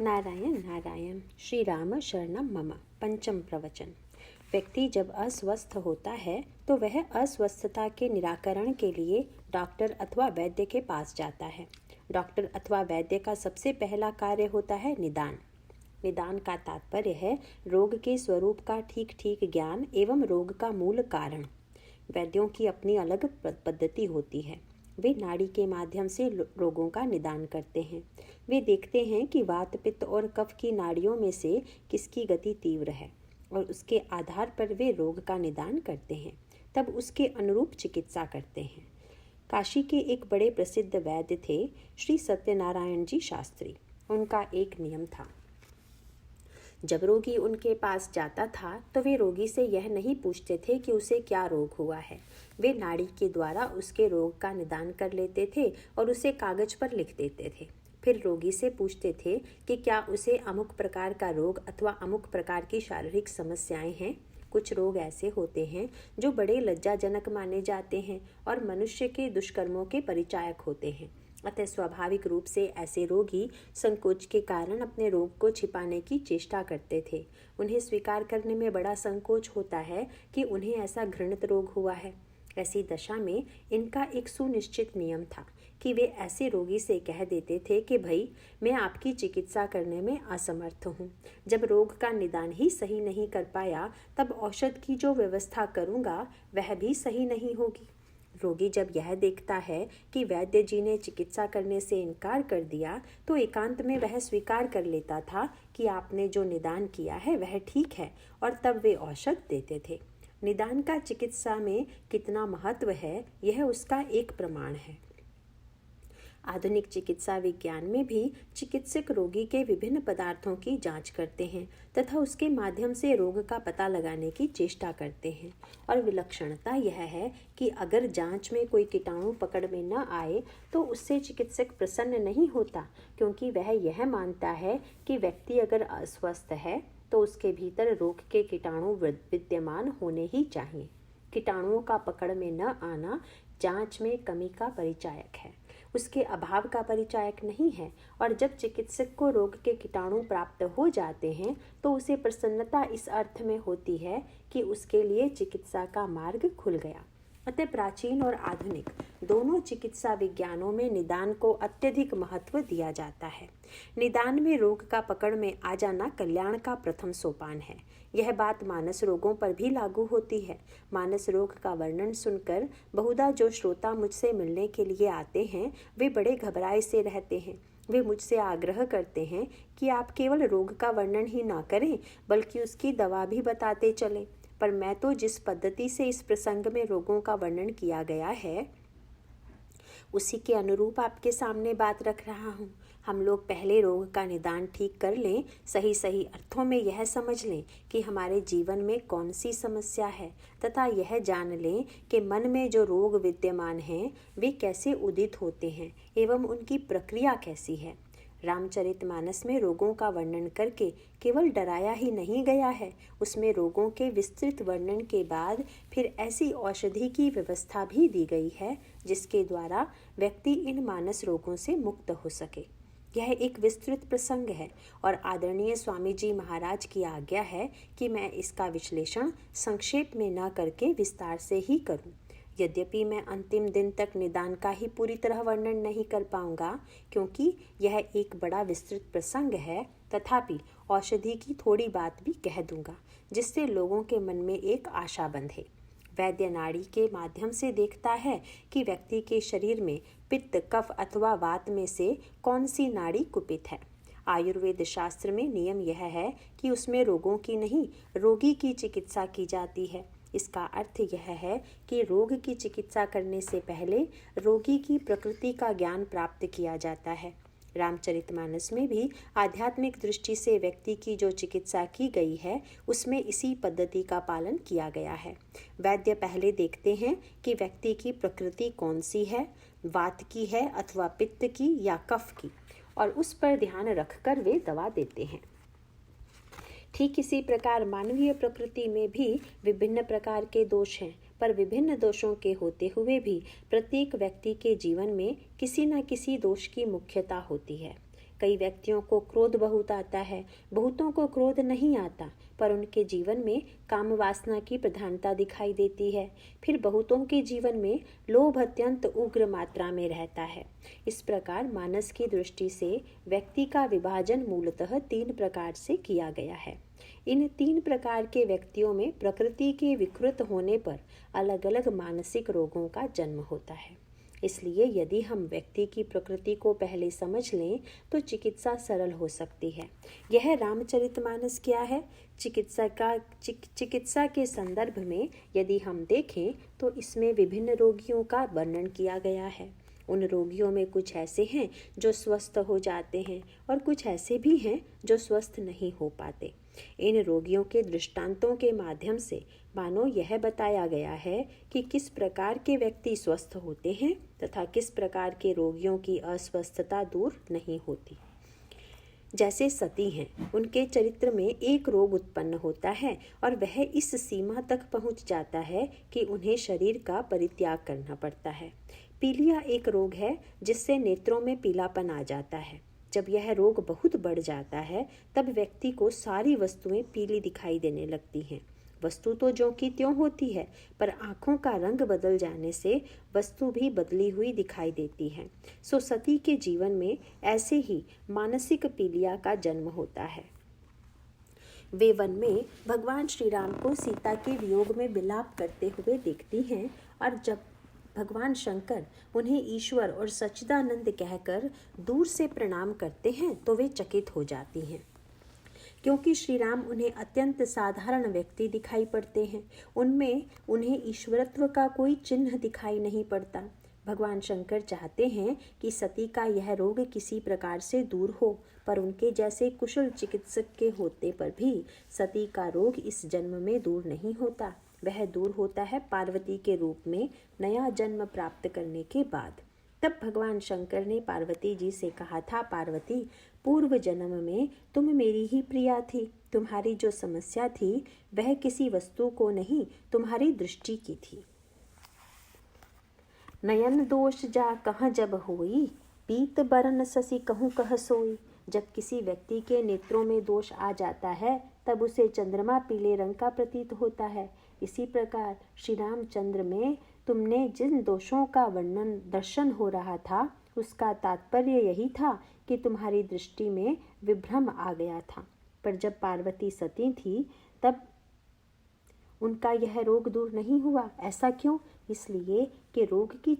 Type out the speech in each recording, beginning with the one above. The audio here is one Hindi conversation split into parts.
नारायण नारायण श्री राम शरणम मम। पंचम प्रवचन। व्यक्ति जब अस्वस्थ होता है तो वह अस्वस्थता के निराकरण के लिए डॉक्टर अथवा वैद्य के पास जाता है। डॉक्टर अथवा वैद्य का सबसे पहला कार्य होता है निदान। निदान का तात्पर्य है रोग के स्वरूप का ठीक ठीक ज्ञान एवं रोग का मूल कारण। वैद्यों की अपनी अलग पद्धति होती है। वे नाड़ी के माध्यम से रोगों का निदान करते हैं। वे देखते हैं कि वात, पित्त और कफ की नाड़ियों में से किसकी गति तीव्र है और उसके आधार पर वे रोग का निदान करते हैं। तब उसके अनुरूप चिकित्सा करते हैं। काशी के एक बड़े प्रसिद्ध वैद्य थे श्री सत्यनारायण जी शास्त्री। उनका एक नियम था। जब रोगी उनके पास जाता था तो वे रोगी से यह नहीं पूछते थे कि उसे क्या रोग हुआ है। वे नाड़ी के द्वारा उसके रोग का निदान कर लेते थे और उसे कागज पर लिख देते थे। फिर रोगी से पूछते थे कि क्या उसे अमुक प्रकार का रोग अथवा अमुक प्रकार की शारीरिक समस्याएं हैं। कुछ रोग ऐसे होते हैं जो बड़े लज्जाजनक माने जाते हैं और मनुष्य के दुष्कर्मों के परिचायक होते हैं। अतः स्वाभाविक रूप से ऐसे रोगी संकोच के कारण अपने रोग को छिपाने की चेष्टा करते थे। उन्हें स्वीकार करने में बड़ा संकोच होता है कि उन्हें ऐसा घृणित रोग हुआ है। ऐसी दशा में इनका एक सुनिश्चित नियम था कि वे ऐसे रोगी से कह देते थे कि भाई, मैं आपकी चिकित्सा करने में असमर्थ हूँ। जब रोग का निदान ही सही नहीं कर पाया तब औषध की जो व्यवस्था करूँगा वह भी सही नहीं होगी। रोगी जब यह देखता है कि वैद्य जी ने चिकित्सा करने से इनकार कर दिया तो एकांत में वह स्वीकार कर लेता था कि आपने जो निदान किया है वह ठीक है, और तब वे औषध देते थे। निदान का चिकित्सा में कितना महत्व है यह उसका एक प्रमाण है। आधुनिक चिकित्सा विज्ञान में भी चिकित्सक रोगी के विभिन्न पदार्थों की जांच करते हैं तथा उसके माध्यम से रोग का पता लगाने की चेष्टा करते हैं। और विलक्षणता यह है कि अगर जांच में कोई कीटाणु पकड़ में न आए तो उससे चिकित्सक प्रसन्न नहीं होता, क्योंकि वह यह मानता है कि व्यक्ति अगर अस्वस्थ है तो उसके भीतर रोग के कीटाणु विद्यमान होने ही चाहिए। कीटाणुओं का पकड़ में न आना जांच में कमी का परिचायक है, उसके अभाव का परिचायक नहीं है। और जब चिकित्सक को रोग के कीटाणु प्राप्त हो जाते हैं तो उसे प्रसन्नता इस अर्थ में होती है कि उसके लिए चिकित्सा का मार्ग खुल गया। अतः प्राचीन और आधुनिक दोनों चिकित्सा विज्ञानों में निदान को अत्यधिक महत्व दिया जाता है। निदान में रोग का पकड़ में आ जाना कल्याण का प्रथम सोपान है। यह बात मानस रोगों पर भी लागू होती है। मानस रोग का वर्णन सुनकर बहुधा जो श्रोता मुझसे मिलने के लिए आते हैं वे बड़े घबराए से रहते हैं। वे मुझसे आग्रह करते हैं कि आप केवल रोग का वर्णन ही ना करें बल्कि उसकी दवा भी बताते चलें। पर मैं तो जिस पद्धति से इस प्रसंग में रोगों का वर्णन किया गया है उसी के अनुरूप आपके सामने बात रख रहा हूँ। हम लोग पहले रोग का निदान ठीक कर लें, सही सही अर्थों में यह समझ लें कि हमारे जीवन में कौन सी समस्या है तथा यह जान लें कि मन में जो रोग विद्यमान हैं वे कैसे उदित होते हैं एवं उनकी प्रक्रिया कैसी है। रामचरितमानस में रोगों का वर्णन करके केवल डराया ही नहीं गया है, उसमें रोगों के विस्तृत वर्णन के बाद फिर ऐसी औषधि की व्यवस्था भी दी गई है जिसके द्वारा व्यक्ति इन मानस रोगों से मुक्त हो सके। यह एक विस्तृत प्रसंग है और आदरणीय स्वामी जी महाराज की आज्ञा है कि मैं इसका विश्लेषण संक्षेप में न करके विस्तार से ही करूं। यद्यपि मैं अंतिम दिन तक निदान का ही पूरी तरह वर्णन नहीं कर पाऊंगा, क्योंकि यह एक बड़ा विस्तृत प्रसंग है, तथापि औषधि की थोड़ी बात भी कह दूंगा जिससे लोगों के मन में एक आशा बंधे। वैद्य नाड़ी के माध्यम से देखता है कि व्यक्ति के शरीर में पित्त, कफ अथवा वात में से कौन सी नाड़ी कुपित है। आयुर्वेद शास्त्र में नियम यह है कि उसमें रोगों की नहीं, रोगी की चिकित्सा की जाती है। इसका अर्थ यह है कि रोग की चिकित्सा करने से पहले रोगी की प्रकृति का ज्ञान प्राप्त किया जाता है। रामचरितमानस में भी आध्यात्मिक दृष्टि से व्यक्ति की जो चिकित्सा की गई है उसमें इसी पद्धति का पालन किया गया है। वैद्य पहले देखते हैं कि व्यक्ति की प्रकृति कौन सी है, वात की है अथवा पित्त की या कफ की, और उस पर ध्यान रखकर वे दवा देते हैं। ठीक इसी प्रकार मानवीय प्रकृति में भी विभिन्न प्रकार के दोष हैं, पर विभिन्न दोषों के होते हुए भी प्रत्येक व्यक्ति के जीवन में किसी न किसी दोष की मुख्यता होती है। कई व्यक्तियों को क्रोध बहुत आता है, बहुतों को क्रोध नहीं आता, पर उनके जीवन में काम वासना की प्रधानता दिखाई देती है। फिर बहुतों के जीवन में लोभ अत्यंत उग्र मात्रा में रहता है। इस प्रकार मानस की दृष्टि से व्यक्ति का विभाजन मूलतः 3 प्रकार से किया गया है। इन 3 प्रकार के व्यक्तियों में प्रकृति के विकृत होने पर अलग अलग मानसिक रोगों का जन्म होता है। इसलिए यदि हम व्यक्ति की प्रकृति को पहले समझ लें तो चिकित्सा सरल हो सकती है। यह रामचरितमानस क्या है? चिकित्सा के संदर्भ में यदि हम देखें तो इसमें विभिन्न रोगियों का वर्णन किया गया है। उन रोगियों में कुछ ऐसे हैं जो स्वस्थ हो जाते हैं और कुछ ऐसे भी हैं जो स्वस्थ नहीं हो पाते। इन रोगियों के दृष्टांतों के माध्यम से मानो यह बताया गया है कि किस प्रकार के व्यक्ति स्वस्थ होते हैं तथा किस प्रकार के रोगियों की अस्वस्थता दूर नहीं होती। जैसे सती हैं, उनके चरित्र में एक रोग उत्पन्न होता है और वह इस सीमा तक पहुंच जाता है कि उन्हें शरीर का परित्याग करना पड़ता है। पीलिया एक रोग है जिससे नेत्रों में पीलापन आ जाता है। जब यह रोग बहुत बढ़ जाता है तब व्यक्ति को सारी वस्तुएं पीली दिखाई देने लगती हैं। वस्तु तो ज्यों की त्यों होती है, पर आँखों का रंग बदल जाने से वस्तु भी बदली हुई दिखाई देती है। सो सती के जीवन में ऐसे ही मानसिक पीलिया का जन्म होता है। वे वन में भगवान श्री राम को सीता के वियोग में विलाप करते हुए देखती हैं और जब भगवान शंकर उन्हें ईश्वर और सच्चिदानंद कहकर दूर से प्रणाम करते हैं तो वे चकित हो जाती हैं, क्योंकि श्री राम उन्हें अत्यंत साधारण व्यक्ति दिखाई पड़ते हैं। उनमें उन्हें ईश्वरत्व का कोई चिन्ह दिखाई नहीं पड़ता। भगवान शंकर चाहते हैं कि सती का यह रोग किसी प्रकार से दूर हो, पर उनके जैसे कुशल चिकित्सक के होते पर भी सती का रोग इस जन्म में दूर नहीं होता। वह दूर होता है पार्वती के रूप में नया जन्म प्राप्त करने के बाद। तब भगवान शंकर ने पार्वती जी से कहा था, पार्वती, पूर्व जन्म में तुम मेरी ही प्रिया थी। तुम्हारी जो समस्या थी वह किसी वस्तु को नहीं, तुम्हारी दृष्टि की थी। नयन दोष जा कहाँ जब होई, पीत बरन ससी कहूँ कह सोई। जब किसी व्यक्ति के नेत्रों में दोष आ जाता है तब उसे चंद्रमा पीले रंग का प्रतीत होता है। इसी प्रकार श्री रामचंद्र में तुमने जिन दोषों का वर्णन दर्शन हो रहा था उसका तात्पर्य यही था कि तुम्हारी दृष्टि में विभ्रम आ गया था। पर जब पार्वती सती थी तब उनका यह रोग दूर नहीं हुआ। ऐसा क्यों? इसलिए कि रोग की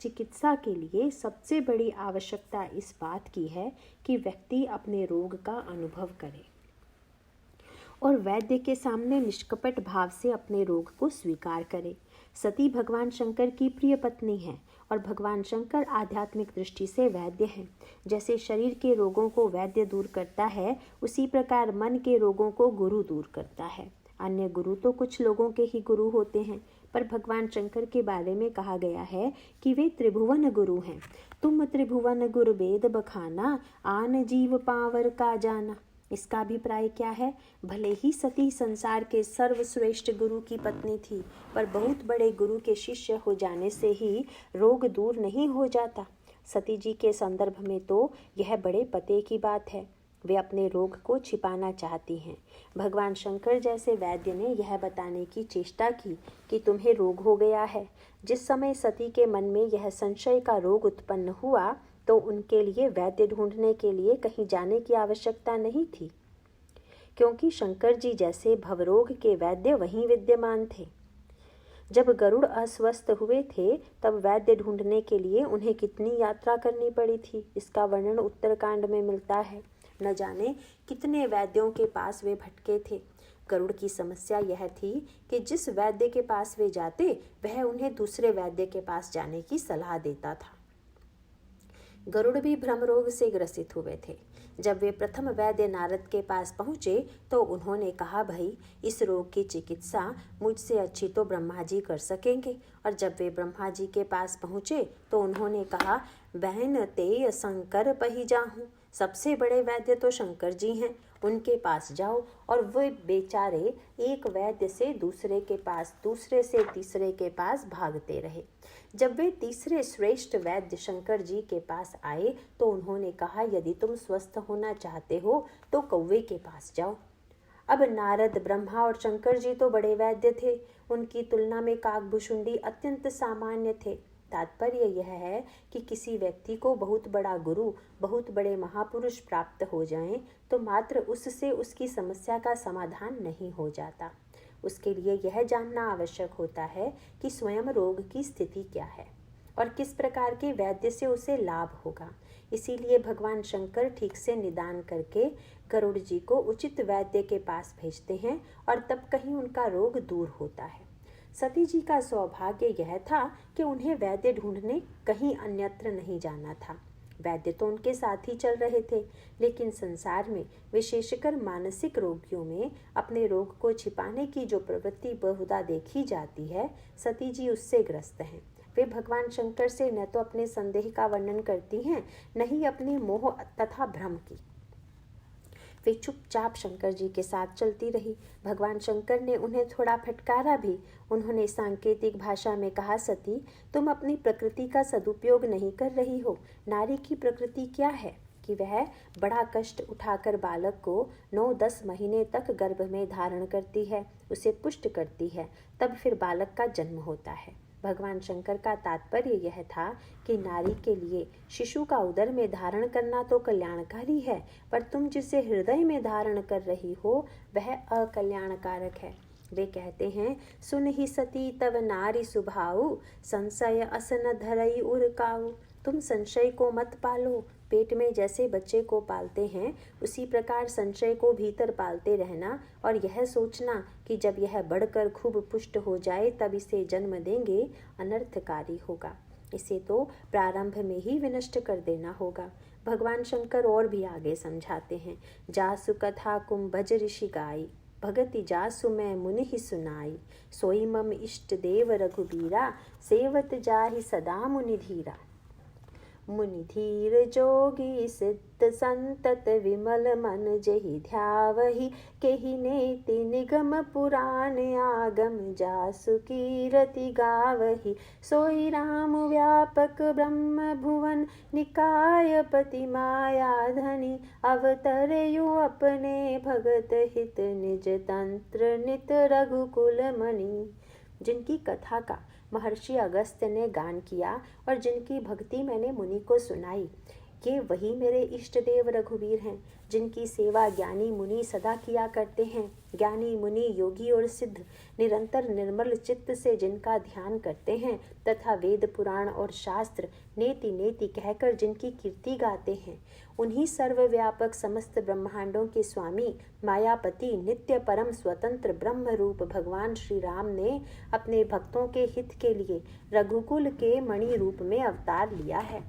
चिकित्सा के लिए सबसे बड़ी आवश्यकता इस बात की है कि व्यक्ति अपने रोग का अनुभव करे और वैद्य के सामने निष्कपट भाव से अपने रोग को स्वीकार करे। सती भगवान शंकर की प्रिय पत्नी है और भगवान शंकर आध्यात्मिक दृष्टि से वैद्य हैं। जैसे शरीर के रोगों को वैद्य दूर करता है, उसी प्रकार मन के रोगों को गुरु दूर करता है। अन्य गुरु तो कुछ लोगों के ही गुरु होते हैं, पर भगवान शंकर के बारे में कहा गया है कि वे त्रिभुवन गुरु हैं। तुम त्रिभुवन गुरु वेद बखाना, आन जीव पावर का जाना। इसका अभिप्राय क्या है? भले ही सती संसार के सर्वश्रेष्ठ गुरु की पत्नी थी, पर बहुत बड़े गुरु के शिष्य हो जाने से ही रोग दूर नहीं हो जाता। सती जी के संदर्भ में तो यह बड़े पते की बात है। वे अपने रोग को छिपाना चाहती हैं। भगवान शंकर जैसे वैद्य ने यह बताने की चेष्टा की कि तुम्हें रोग हो गया है। जिस समय सती के मन में यह संशय का रोग उत्पन्न हुआ तो उनके लिए वैद्य ढूंढने के लिए कहीं जाने की आवश्यकता नहीं थी, क्योंकि शंकर जी जैसे भवरोग के वैद्य वहीं विद्यमान थे। जब गरुड़ अस्वस्थ हुए थे तब वैद्य ढूंढने के लिए उन्हें कितनी यात्रा करनी पड़ी थी, इसका वर्णन उत्तरकांड में मिलता है। न जाने कितने वैद्यों के पास वे भटके थे। गरुड़ की समस्या यह थी कि जिस वैद्य के पास वे जाते वह उन्हें दूसरे वैद्य के पास जाने की सलाह देता था। गरुड़ भी भ्रम रोग से ग्रसित हुए थे। जब वे प्रथम वैद्य नारद के पास पहुँचे तो उन्होंने कहा, भाई, इस रोग की चिकित्सा मुझसे अच्छी तो ब्रह्मा जी कर सकेंगे। और जब वे ब्रह्मा जी के पास पहुँचे तो उन्होंने कहा, बहन ते शंकर पही जाहूँ, सबसे बड़े वैद्य तो शंकर जी हैं, उनके पास जाओ। और वे बेचारे एक वैद्य से दूसरे के पास, दूसरे से तीसरे के पास भागते रहे। जब वे तीसरे श्रेष्ठ वैद्य शंकर जी के पास आए तो उन्होंने कहा, यदि तुम स्वस्थ होना चाहते हो तो कौवे के पास जाओ। अब नारद, ब्रह्मा और शंकर जी तो बड़े वैद्य थे, उनकी तुलना में काकभुशुंडी अत्यंत सामान्य थे। तात्पर्य यह है कि किसी व्यक्ति को बहुत बड़ा गुरु, बहुत बड़े महापुरुष प्राप्त हो जाएं तो मात्र उससे उसकी समस्या का समाधान नहीं हो जाता। उसके लिए यह जानना आवश्यक होता है कि स्वयं रोग की स्थिति क्या है और किस प्रकार के वैद्य से उसे लाभ होगा। इसीलिए भगवान शंकर ठीक से निदान करके गरुड़ जी को उचित वैद्य के पास भेजते हैं और तब कहीं उनका रोग दूर होता है। सती जी का सौभाग्य यह था कि उन्हें वैद्य ढूंढने कहीं अन्यत्र नहीं जाना था। वैद्य तो उनके साथ ही चल रहे थे, लेकिन संसार में विशेषकर मानसिक रोगियों में अपने रोग को छिपाने की जो प्रवृत्ति बहुधा देखी जाती है, सती जी उससे ग्रस्त हैं। वे भगवान शंकर से न तो अपने संदेह का वर्णन करती हैं, न ही अपने मोह तथा भ्रम की। वे चुपचाप शंकर जी के साथ चलती रही। भगवान शंकर ने उन्हें थोड़ा फटकारा भी। उन्होंने सांकेतिक भाषा में कहा, सती, तुम अपनी प्रकृति का सदुपयोग नहीं कर रही हो। नारी की प्रकृति क्या है कि वह बड़ा कष्ट उठाकर बालक को 9-10 महीने तक गर्भ में धारण करती है, उसे पुष्ट करती है, तब फिर बालक का जन्म होता है। भगवान शंकर का तात्पर्य यह था कि नारी के लिए शिशु का उदर में धारण करना तो कल्याणकारी है, पर तुम जिसे हृदय में धारण कर रही हो वह अकल्याणकारक है। वे कहते हैं, सुन ही सती तव नारी सुभाऊ, संशय असन धरई उरकाऊ। तुम संशय को मत पालो। पेट में जैसे बच्चे को पालते हैं उसी प्रकार संशय को भीतर पालते रहना और यह सोचना कि जब यह बढ़कर खूब पुष्ट हो जाए तब इसे जन्म देंगे, अनर्थकारी होगा। इसे तो प्रारंभ में ही विनष्ट कर देना होगा। भगवान शंकर और भी आगे समझाते हैं, जासु कथा कुंभज ऋषि गाई, भगति जासु मैं मुनि ही सुनाई, सोई मम इष्ट देव रघुबीरा, सेवत जाहि सदा मुनि धीरा। मुनि धीर जोगी सिद्ध संतत, विमल मन जेहि ध्यावहि, केहि नेति निगम पुराण आगम, जासु कीरति गावहि। सोई राम व्यापक ब्रह्म भुवन, निकाय पति माया धनी, अवतरयु अपने भगत हित, निज तंत्र नित रघुकुल मणि। जिनकी कथा का महर्षि अगस्त्य ने गान किया और जिनकी भक्ति मैंने मुनि को सुनाई, ये वही मेरे इष्ट देव रघुवीर हैं, जिनकी सेवा ज्ञानी मुनि सदा किया करते हैं। ज्ञानी मुनि, योगी और सिद्ध निरंतर निर्मल चित्त से जिनका ध्यान करते हैं तथा वेद पुराण और शास्त्र नेति नेति कहकर जिनकी कीर्ति गाते हैं, उन्हीं सर्वव्यापक समस्त ब्रह्मांडों के स्वामी, मायापति, नित्य परम स्वतंत्र ब्रह्म रूप भगवान श्री राम ने अपने भक्तों के हित के लिए रघुकुल के मणि रूप में अवतार लिया है।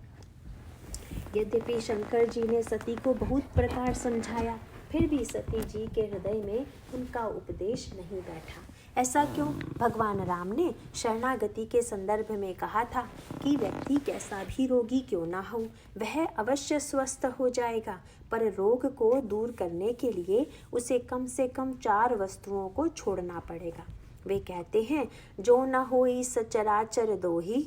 यद्यपि शंकर जी ने सती को बहुत प्रकार समझाया, फिर भी सती जी के हृदय में उनका उपदेश नहीं बैठा। ऐसा क्यों? भगवान राम ने शरणागति के संदर्भ में कहा था कि व्यक्ति कैसा भी रोगी क्यों ना हो, वह अवश्य स्वस्थ हो जाएगा, पर रोग को दूर करने के लिए उसे कम से कम 4 वस्तुओं को छोड़ना पड़ेगा। वे कहते हैं, जो न होई सचराचर दोही,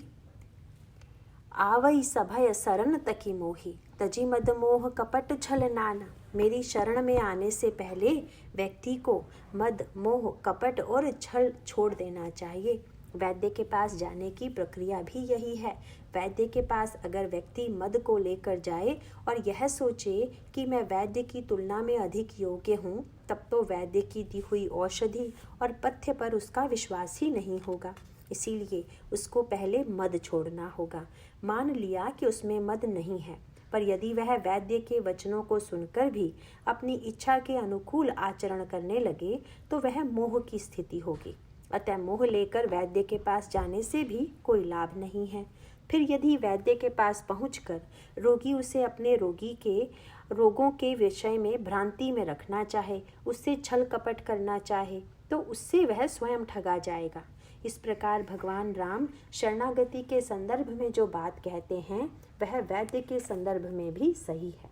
आवई सभय शरण तकी मोही, तजी मद मोह कपट छल नाना। मेरी शरण में आने से पहले व्यक्ति को मद, मोह, कपट और छल छोड़ देना चाहिए। वैद्य के पास जाने की प्रक्रिया भी यही है। वैद्य के पास अगर व्यक्ति मद को लेकर जाए और यह सोचे कि मैं वैद्य की तुलना में अधिक योग्य हूँ, तब तो वैद्य की दी हुई औषधि और पथ्य पर उसका विश्वास ही नहीं होगा। इसीलिए उसको पहले मद छोड़ना होगा। मान लिया कि उसमें मद नहीं है, पर यदि वह वैद्य के वचनों को सुनकर भी अपनी इच्छा के अनुकूल आचरण करने लगे तो वह मोह की स्थिति होगी। अतः मोह लेकर वैद्य के पास जाने से भी कोई लाभ नहीं है। फिर यदि वैद्य के पास पहुंचकर रोगी उसे अपने रोगों के विषय में भ्रांति में रखना चाहे, उससे छल कपट करना चाहे, तो उससे वह स्वयं ठगा जाएगा। इस प्रकार भगवान राम शरणागति के संदर्भ में जो बात कहते हैं वह वैद्य के संदर्भ में भी सही है।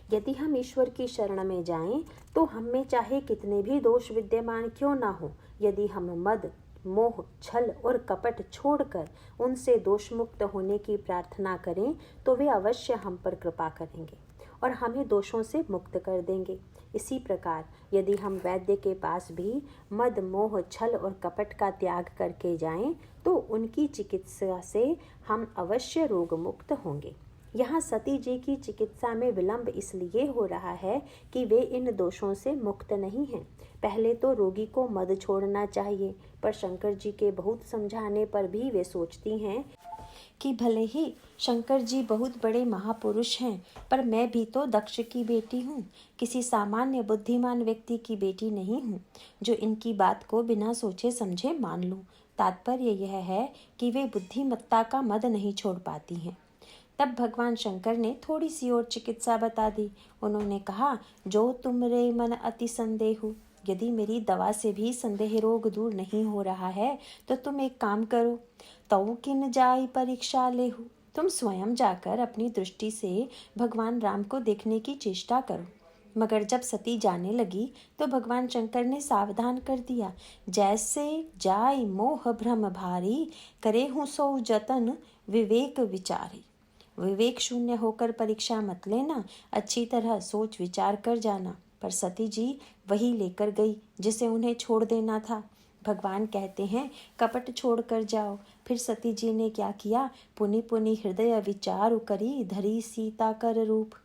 यदि हम ईश्वर की शरण में जाएं तो हम में चाहे कितने भी दोष विद्यमान क्यों ना हो, यदि हम मद, मोह, छल और कपट छोड़कर उनसे दोष मुक्त होने की प्रार्थना करें तो वे अवश्य हम पर कृपा करेंगे और हमें दोषों से मुक्त कर देंगे। इसी प्रकार यदि हम वैद्य के पास भी मद, मोह, छल और कपट का त्याग करके जाएं तो उनकी चिकित्सा से हम अवश्य रोग मुक्त होंगे। यहाँ सती जी की चिकित्सा में विलंब इसलिए हो रहा है कि वे इन दोषों से मुक्त नहीं हैं। पहले तो रोगी को मद छोड़ना चाहिए, पर शंकर जी के बहुत समझाने पर भी वे सोचती हैं कि भले ही शंकर जी बहुत बड़े महापुरुष हैं, पर मैं भी तो दक्ष की बेटी हूँ, किसी सामान्य बुद्धिमान व्यक्ति की बेटी नहीं हूँ जो इनकी बात को बिना सोचे समझे मान लूँ। तात्पर्य यह है कि वे बुद्धिमत्ता का मद नहीं छोड़ पाती हैं। तब भगवान शंकर ने थोड़ी सी और चिकित्सा बता दी। उन्होंने कहा, जो तुमरे मन अति संदेहु, यदि मेरी दवा से भी संदेह रोग दूर नहीं हो रहा है तो तुम एक काम करो, तऊ किन जाई परीक्षा लेहु, तुम स्वयं जाकर अपनी दृष्टि से भगवान राम को देखने की चेष्टा करो। मगर जब सती जाने लगी तो भगवान शंकर ने सावधान कर दिया, जैसे जाय मोह भ्रम भारी, करे हूँ सो जतन विवेक विचारी। विवेक शून्य होकर परीक्षा मत लेना, अच्छी तरह सोच विचार कर जाना। पर सती जी वही लेकर गई जिसे उन्हें छोड़ देना था। भगवान कहते हैं, कपट छोड़ कर जाओ। फिर सती जी ने क्या किया, पुनि पुनि हृदय विचार करी, धरी सीता कर रूप।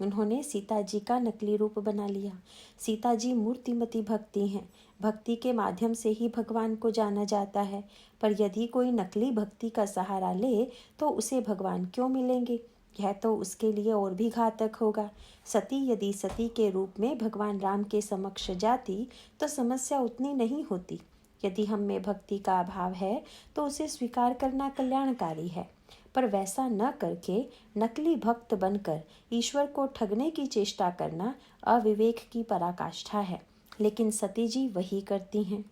उन्होंने सीता जी का नकली रूप बना लिया। सीता जी मूर्तिमती भक्ति हैं। भक्ति के माध्यम से ही भगवान को जाना जाता है, पर यदि कोई नकली भक्ति का सहारा ले तो उसे भगवान क्यों मिलेंगे? यह तो उसके लिए और भी घातक होगा। सती यदि सती के रूप में भगवान राम के समक्ष जाती तो समस्या उतनी नहीं होती। यदि हम में भक्ति का अभाव है तो उसे स्वीकार करना कल्याणकारी है, पर वैसा न करके नकली भक्त बनकर ईश्वर को ठगने की चेष्टा करना अविवेक की पराकाष्ठा है। लेकिन सती जी वही करती हैं।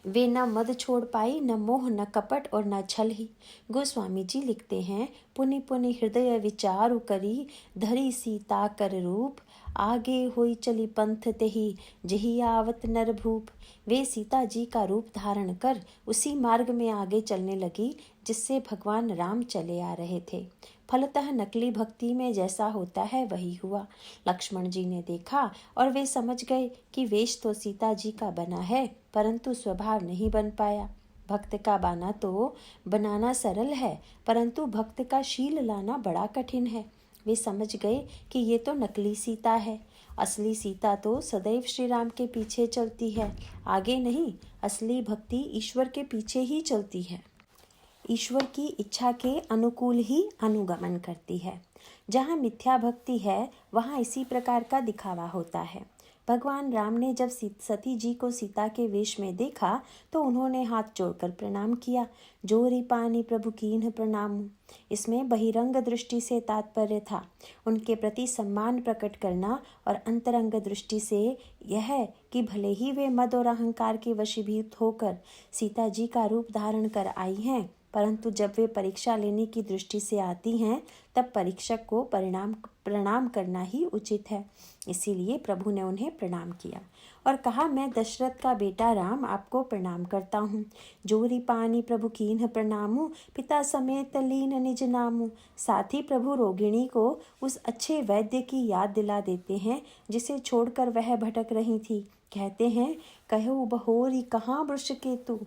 वे न मद छोड़ पाई, न मोह, न कपट और न छल ही। गोस्वामी जी लिखते हैं, पुनि पुनि हृदय विचार करी, धरी सीता कर रूप, आगे होई चली पंथ तेहि, जही आवत नर भूप। वे सीता जी का रूप धारण कर उसी मार्ग में आगे चलने लगी जिससे भगवान राम चले आ रहे थे। फलतः नकली भक्ति में जैसा होता है वही हुआ। लक्ष्मण जी ने देखा और वे समझ गए कि वेश तो सीता जी का बना है, परंतु स्वभाव नहीं बन पाया। भक्त का बाना तो बनाना सरल है, परंतु भक्त का शील लाना बड़ा कठिन है। वे समझ गए कि ये तो नकली सीता है, असली सीता तो सदैव श्री राम के पीछे चलती है, आगे नहीं। असली भक्ति ईश्वर के पीछे ही चलती है, ईश्वर की इच्छा के अनुकूल ही अनुगमन करती है। जहाँ मिथ्या भक्ति है वहाँ इसी प्रकार का दिखावा होता है। भगवान राम ने जब सती जी को सीता के वेश में देखा तो उन्होंने हाथ जोड़कर प्रणाम किया। जोरी पानी प्रभु कीन्ह प्रणाम। इसमें बहिरंग दृष्टि से तात्पर्य था उनके प्रति सम्मान प्रकट करना, और अंतरंग दृष्टि से यह कि भले ही वे मद और अहंकार के वशीभूत होकर सीता जी का रूप धारण कर आई हैं, परंतु जब वे परीक्षा लेने की दृष्टि से आती हैं तब परीक्षक को प्रणाम करना ही उचित है। इसीलिए प्रभु ने उन्हें प्रणाम किया और कहा, मैं दशरथ का बेटा राम आपको प्रणाम करता हूँ। जोरी पानी प्रभु कीन्ह प्रणामु, पिता समेत लीन निज नामु। साथ ही प्रभु रोगिणी को उस अच्छे वैद्य की याद दिला देते हैं जिसे छोड़कर वह भटक रही थी। कहते हैं, कहो बहोरी कहाँ वृष केतु,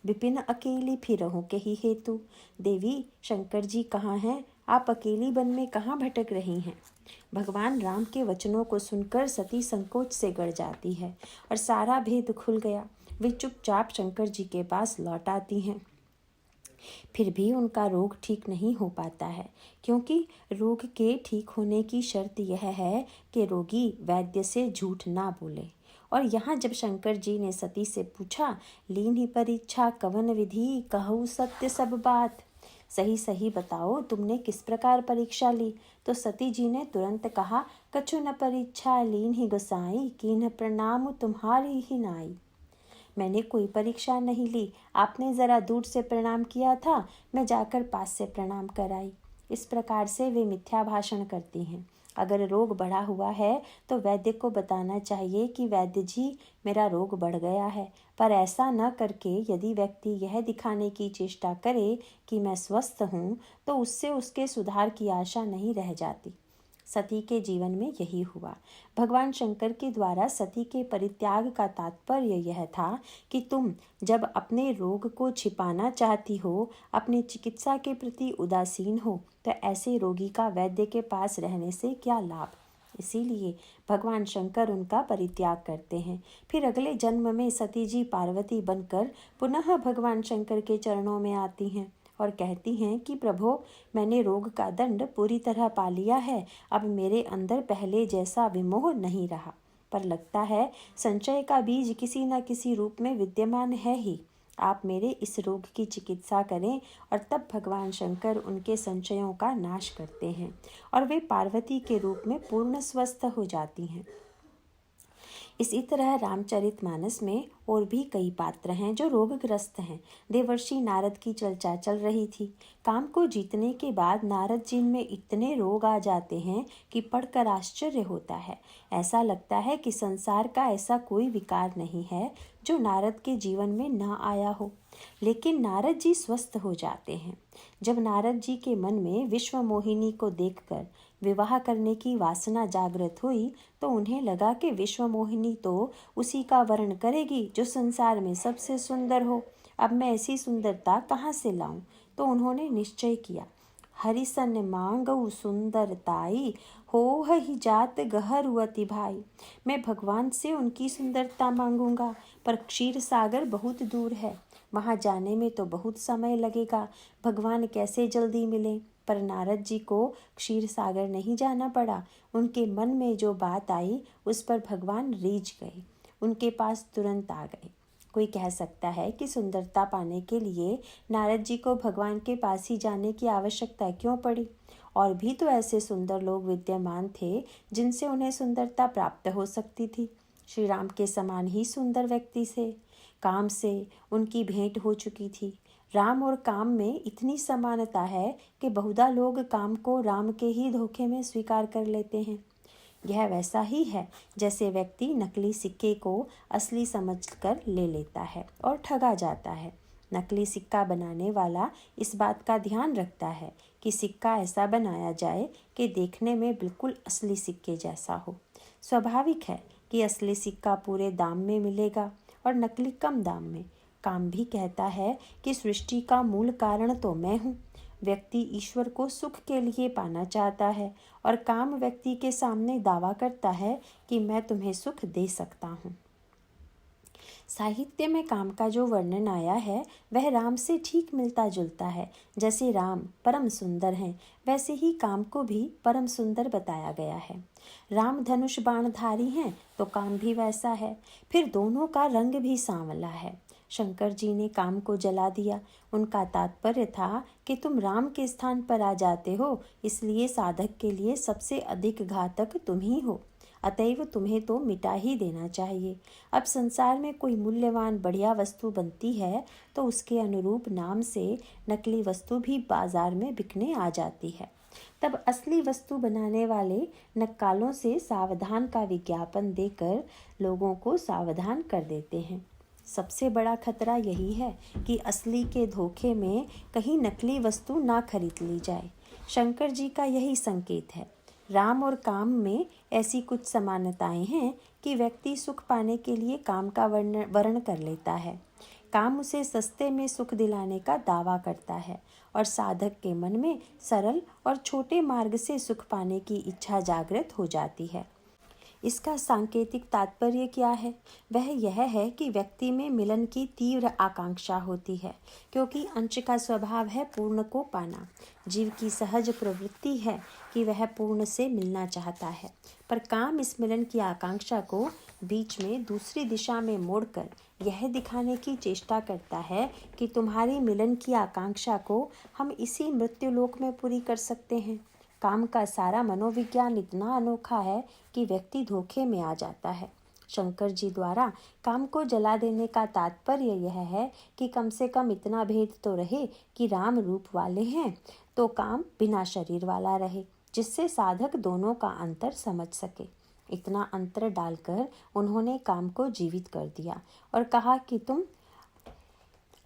विपिन अकेली फिरहूं के ही हेतु। देवी शंकर जी कहाँ हैं? आप अकेली वन में कहाँ भटक रही हैं? भगवान राम के वचनों को सुनकर सती संकोच से गड़ जाती है और सारा भेद खुल गया। वे चुपचाप शंकर जी के पास लौट आती हैं। फिर भी उनका रोग ठीक नहीं हो पाता है, क्योंकि रोग के ठीक होने की शर्त यह है कि रोगी वैद्य से झूठ ना बोले। और यहाँ जब शंकर जी ने सती से पूछा, लीन ही परीक्षा कवन विधि, कहूँ सत्य सब बात, सही सही बताओ तुमने किस प्रकार परीक्षा ली? तो सती जी ने तुरंत कहा, कछु न परीक्षा लीन ही गोसाई, कीन्ह प्रणाम तुम्हारी ही नाई। मैंने कोई परीक्षा नहीं ली, आपने जरा दूर से प्रणाम किया था, मैं जाकर पास से प्रणाम कराई। इस प्रकार से वे मिथ्या भाषण करती हैं। अगर रोग बढ़ा हुआ है तो वैद्य को बताना चाहिए कि वैद्य जी, मेरा रोग बढ़ गया है। पर ऐसा न करके यदि व्यक्ति यह दिखाने की चेष्टा करे कि मैं स्वस्थ हूँ, तो उससे उसके सुधार की आशा नहीं रह जाती। सती के जीवन में यही हुआ। भगवान शंकर के द्वारा सती के परित्याग का तात्पर्य यह था कि तुम जब अपने रोग को छिपाना चाहती हो, अपनी चिकित्सा के प्रति उदासीन हो, तो ऐसे रोगी का वैद्य के पास रहने से क्या लाभ। इसीलिए भगवान शंकर उनका परित्याग करते हैं। फिर अगले जन्म में सती जी पार्वती बनकर पुनः भगवान शंकर के चरणों में आती हैं और कहती हैं कि प्रभो, मैंने रोग का दंड पूरी तरह पा लिया है। अब मेरे अंदर पहले जैसा विमोह नहीं रहा, पर लगता है संशय का बीज किसी न किसी रूप में विद्यमान है ही। आप मेरे इस रोग की चिकित्सा करें। और तब भगवान शंकर उनके संशयों का नाश करते हैं और वे पार्वती के रूप में पूर्ण स्वस्थ हो जाती हैं। इसी तरह रामचरितमानस में और भी कई पात्र हैं जो रोगग्रस्त हैं। देवर्षि नारद की चर्चा चल रही थी। काम को जीतने के बाद नारद जी में इतने रोग आ जाते हैं कि पढ़कर आश्चर्य होता है। ऐसा लगता है कि संसार का ऐसा कोई विकार नहीं है जो नारद के जीवन में न आया हो। लेकिन नारद जी स्वस्थ हो जाते हैं। जब नारद जी के मन में विश्व मोहिनी को देखकर विवाह करने की वासना जागृत हुई, तो उन्हें लगा कि विश्व मोहिनी तो उसी का वर्ण करेगी जो संसार में सबसे सुंदर हो। अब मैं ऐसी सुंदरता कहाँ से लाऊं? तो उन्होंने निश्चय किया, हरिसन मांगऊ सुंदरताई, हो ही जात गहरुअति भाई। मैं भगवान से उनकी सुंदरता मांगूंगा, पर क्षीर सागर बहुत दूर है, वहां जाने में तो बहुत समय लगेगा। भगवान कैसे जल्दी मिले? पर नारद जी को क्षीर सागर नहीं जाना पड़ा। उनके मन में जो बात आई उस पर भगवान रीझ गए, उनके पास तुरंत आ गए। कोई कह सकता है कि सुंदरता पाने के लिए नारद जी को भगवान के पास ही जाने की आवश्यकता क्यों पड़ी? और भी तो ऐसे सुंदर लोग विद्यमान थे जिनसे उन्हें सुंदरता प्राप्त हो सकती थी। श्री राम के समान ही सुंदर व्यक्ति से, काम से उनकी भेंट हो चुकी थी। राम और काम में इतनी समानता है कि बहुधा लोग काम को राम के ही धोखे में स्वीकार कर लेते हैं। यह वैसा ही है जैसे व्यक्ति नकली सिक्के को असली समझकर ले लेता है और ठगा जाता है। नकली सिक्का बनाने वाला इस बात का ध्यान रखता है कि सिक्का ऐसा बनाया जाए कि देखने में बिल्कुल असली सिक्के जैसा हो। स्वाभाविक है कि असली सिक्का पूरे दाम में मिलेगा और नकली कम दाम में। काम भी कहता है कि सृष्टि का मूल कारण तो मैं हूँ। व्यक्ति ईश्वर को सुख के लिए पाना चाहता है और काम व्यक्ति के सामने दावा करता है कि मैं तुम्हें सुख दे सकता हूँ। साहित्य में काम का जो वर्णन आया है वह राम से ठीक मिलता जुलता है। जैसे राम परम सुंदर हैं, वैसे ही काम को भी परम सुंदर बताया गया है। राम धनुष बाणधारी हैं तो काम भी वैसा है। फिर दोनों का रंग भी सांवला है। शंकर जी ने काम को जला दिया। उनका तात्पर्य था कि तुम राम के स्थान पर आ जाते हो, इसलिए साधक के लिए सबसे अधिक घातक तुम ही हो। अतएव तुम्हें तो मिटा ही देना चाहिए। अब संसार में कोई मूल्यवान बढ़िया वस्तु बनती है तो उसके अनुरूप नाम से नकली वस्तु भी बाजार में बिकने आ जाती है। तब असली वस्तु बनाने वाले नक्कालों से सावधान का विज्ञापन देकर लोगों को सावधान कर देते हैं। सबसे बड़ा खतरा यही है कि असली के धोखे में कहीं नकली वस्तु ना खरीद ली जाए। शंकर जी का यही संकेत है। राम और काम में ऐसी कुछ समानताएं हैं कि व्यक्ति सुख पाने के लिए काम का वर्ण कर लेता है। काम उसे सस्ते में सुख दिलाने का दावा करता है और साधक के मन में सरल और छोटे मार्ग से सुख पाने की इच्छा जागृत हो जाती है। इसका सांकेतिक तात्पर्य क्या है? वह यह है कि व्यक्ति में मिलन की तीव्र आकांक्षा होती है, क्योंकि अंश का स्वभाव है पूर्ण को पाना। जीव की सहज प्रवृत्ति है कि वह पूर्ण से मिलना चाहता है, पर काम इस मिलन की आकांक्षा को बीच में दूसरी दिशा में मोड़कर यह दिखाने की चेष्टा करता है कि तुम्हारी मिलन की आकांक्षा को हम इसी मृत्युलोक में पूरी कर सकते हैं। काम का सारा मनोविज्ञान इतना अनोखा है कि व्यक्ति धोखे में आ जाता है। शंकर जी द्वारा काम को जला देने का तात्पर्य यह है कि कम से कम इतना भेद तो रहे कि राम रूप वाले हैं तो काम बिना शरीर वाला रहे, जिससे साधक दोनों का अंतर समझ सके। इतना अंतर डालकर उन्होंने काम को जीवित कर दिया और कहा कि तुम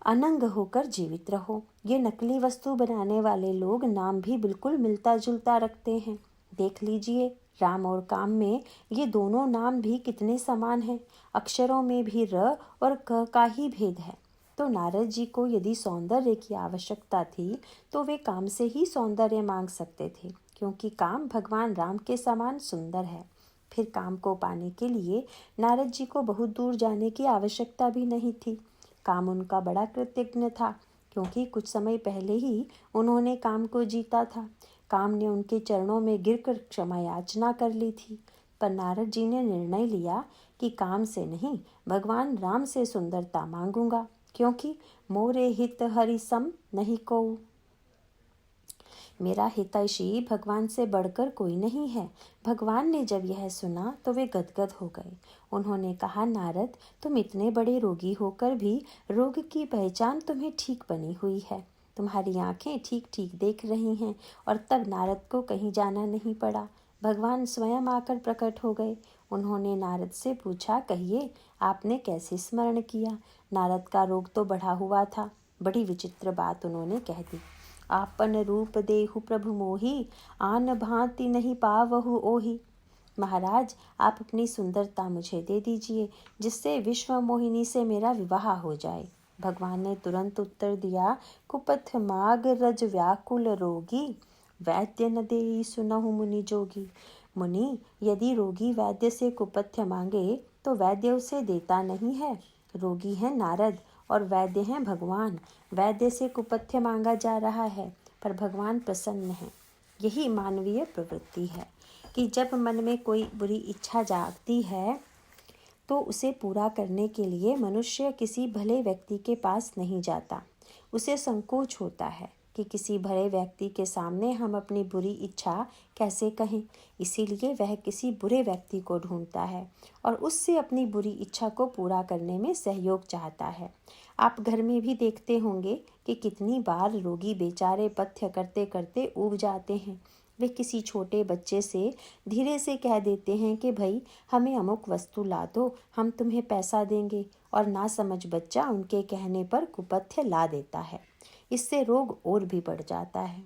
अनंग होकर जीवित रहो। ये नकली वस्तु बनाने वाले लोग नाम भी बिल्कुल मिलता जुलता रखते हैं। देख लीजिए, राम और काम में ये दोनों नाम भी कितने समान हैं। अक्षरों में भी र और क का ही भेद है। तो नारद जी को यदि सौंदर्य की आवश्यकता थी तो वे काम से ही सौंदर्य मांग सकते थे, क्योंकि काम भगवान राम के समान सुंदर है। फिर काम को पाने के लिए नारद जी को बहुत दूर जाने की आवश्यकता भी नहीं थी। काम उनका बड़ा कृतज्ञ था, क्योंकि कुछ समय पहले ही उन्होंने काम को जीता था। काम ने उनके चरणों में गिरकर क्षमा याचना कर ली थी, पर नारद जी ने निर्णय लिया कि काम से नहीं, भगवान राम से सुंदरता मांगूंगा, क्योंकि मोरे हित हरि सम नहीं कोऊ। मेरा हितैषी भगवान से बढ़कर कोई नहीं है। भगवान ने जब यह सुना तो वे गदगद हो गए। उन्होंने कहा, नारद, तुम इतने बड़े रोगी होकर भी रोग की पहचान तुम्हें ठीक बनी हुई है। तुम्हारी आंखें ठीक ठीक देख रही हैं। और तब नारद को कहीं जाना नहीं पड़ा। भगवान स्वयं आकर प्रकट हो गए। उन्होंने नारद से पूछा, कहिए, आपने कैसे स्मरण किया? नारद का रोग तो बढ़ा हुआ था। बड़ी विचित्र बात उन्होंने कह दी। आपन रूप देहु प्रभु मोही, आन भांति नहीं पावहु ओही। महाराज, आप अपनी सुंदरता मुझे दे दीजिए, जिससे विश्व मोहिनी से मेरा विवाह हो जाए। भगवान ने तुरंत उत्तर दिया, कुपथ माग रज व्याकुल रोगी, वैद्य न देई सुनहु मुनि जोगी। मुनि, यदि रोगी वैद्य से कुपथ्य मांगे तो वैद्य उसे देता नहीं है। रोगी है नारद और वैद्य हैं भगवान। वैद्य से कुपथ्य मांगा जा रहा है, पर भगवान प्रसन्न हैं। यही मानवीय प्रवृत्ति है कि जब मन में कोई बुरी इच्छा जागती है तो उसे पूरा करने के लिए मनुष्य किसी भले व्यक्ति के पास नहीं जाता। उसे संकोच होता है कि किसी भले व्यक्ति के सामने हम अपनी बुरी इच्छा कैसे कहें। इसीलिए वह किसी बुरे व्यक्ति को ढूंढता है और उससे अपनी बुरी इच्छा को पूरा करने में सहयोग चाहता है। आप घर में भी देखते होंगे कि कितनी बार रोगी बेचारे पथ्य करते करते ऊब जाते हैं। वे किसी छोटे बच्चे से धीरे से कह देते हैं कि भाई, हमें अमुक वस्तु ला दो, हम तुम्हें पैसा देंगे, और नासमझ बच्चा उनके कहने पर कुपथ्य ला देता है। इससे रोग और भी बढ़ जाता है।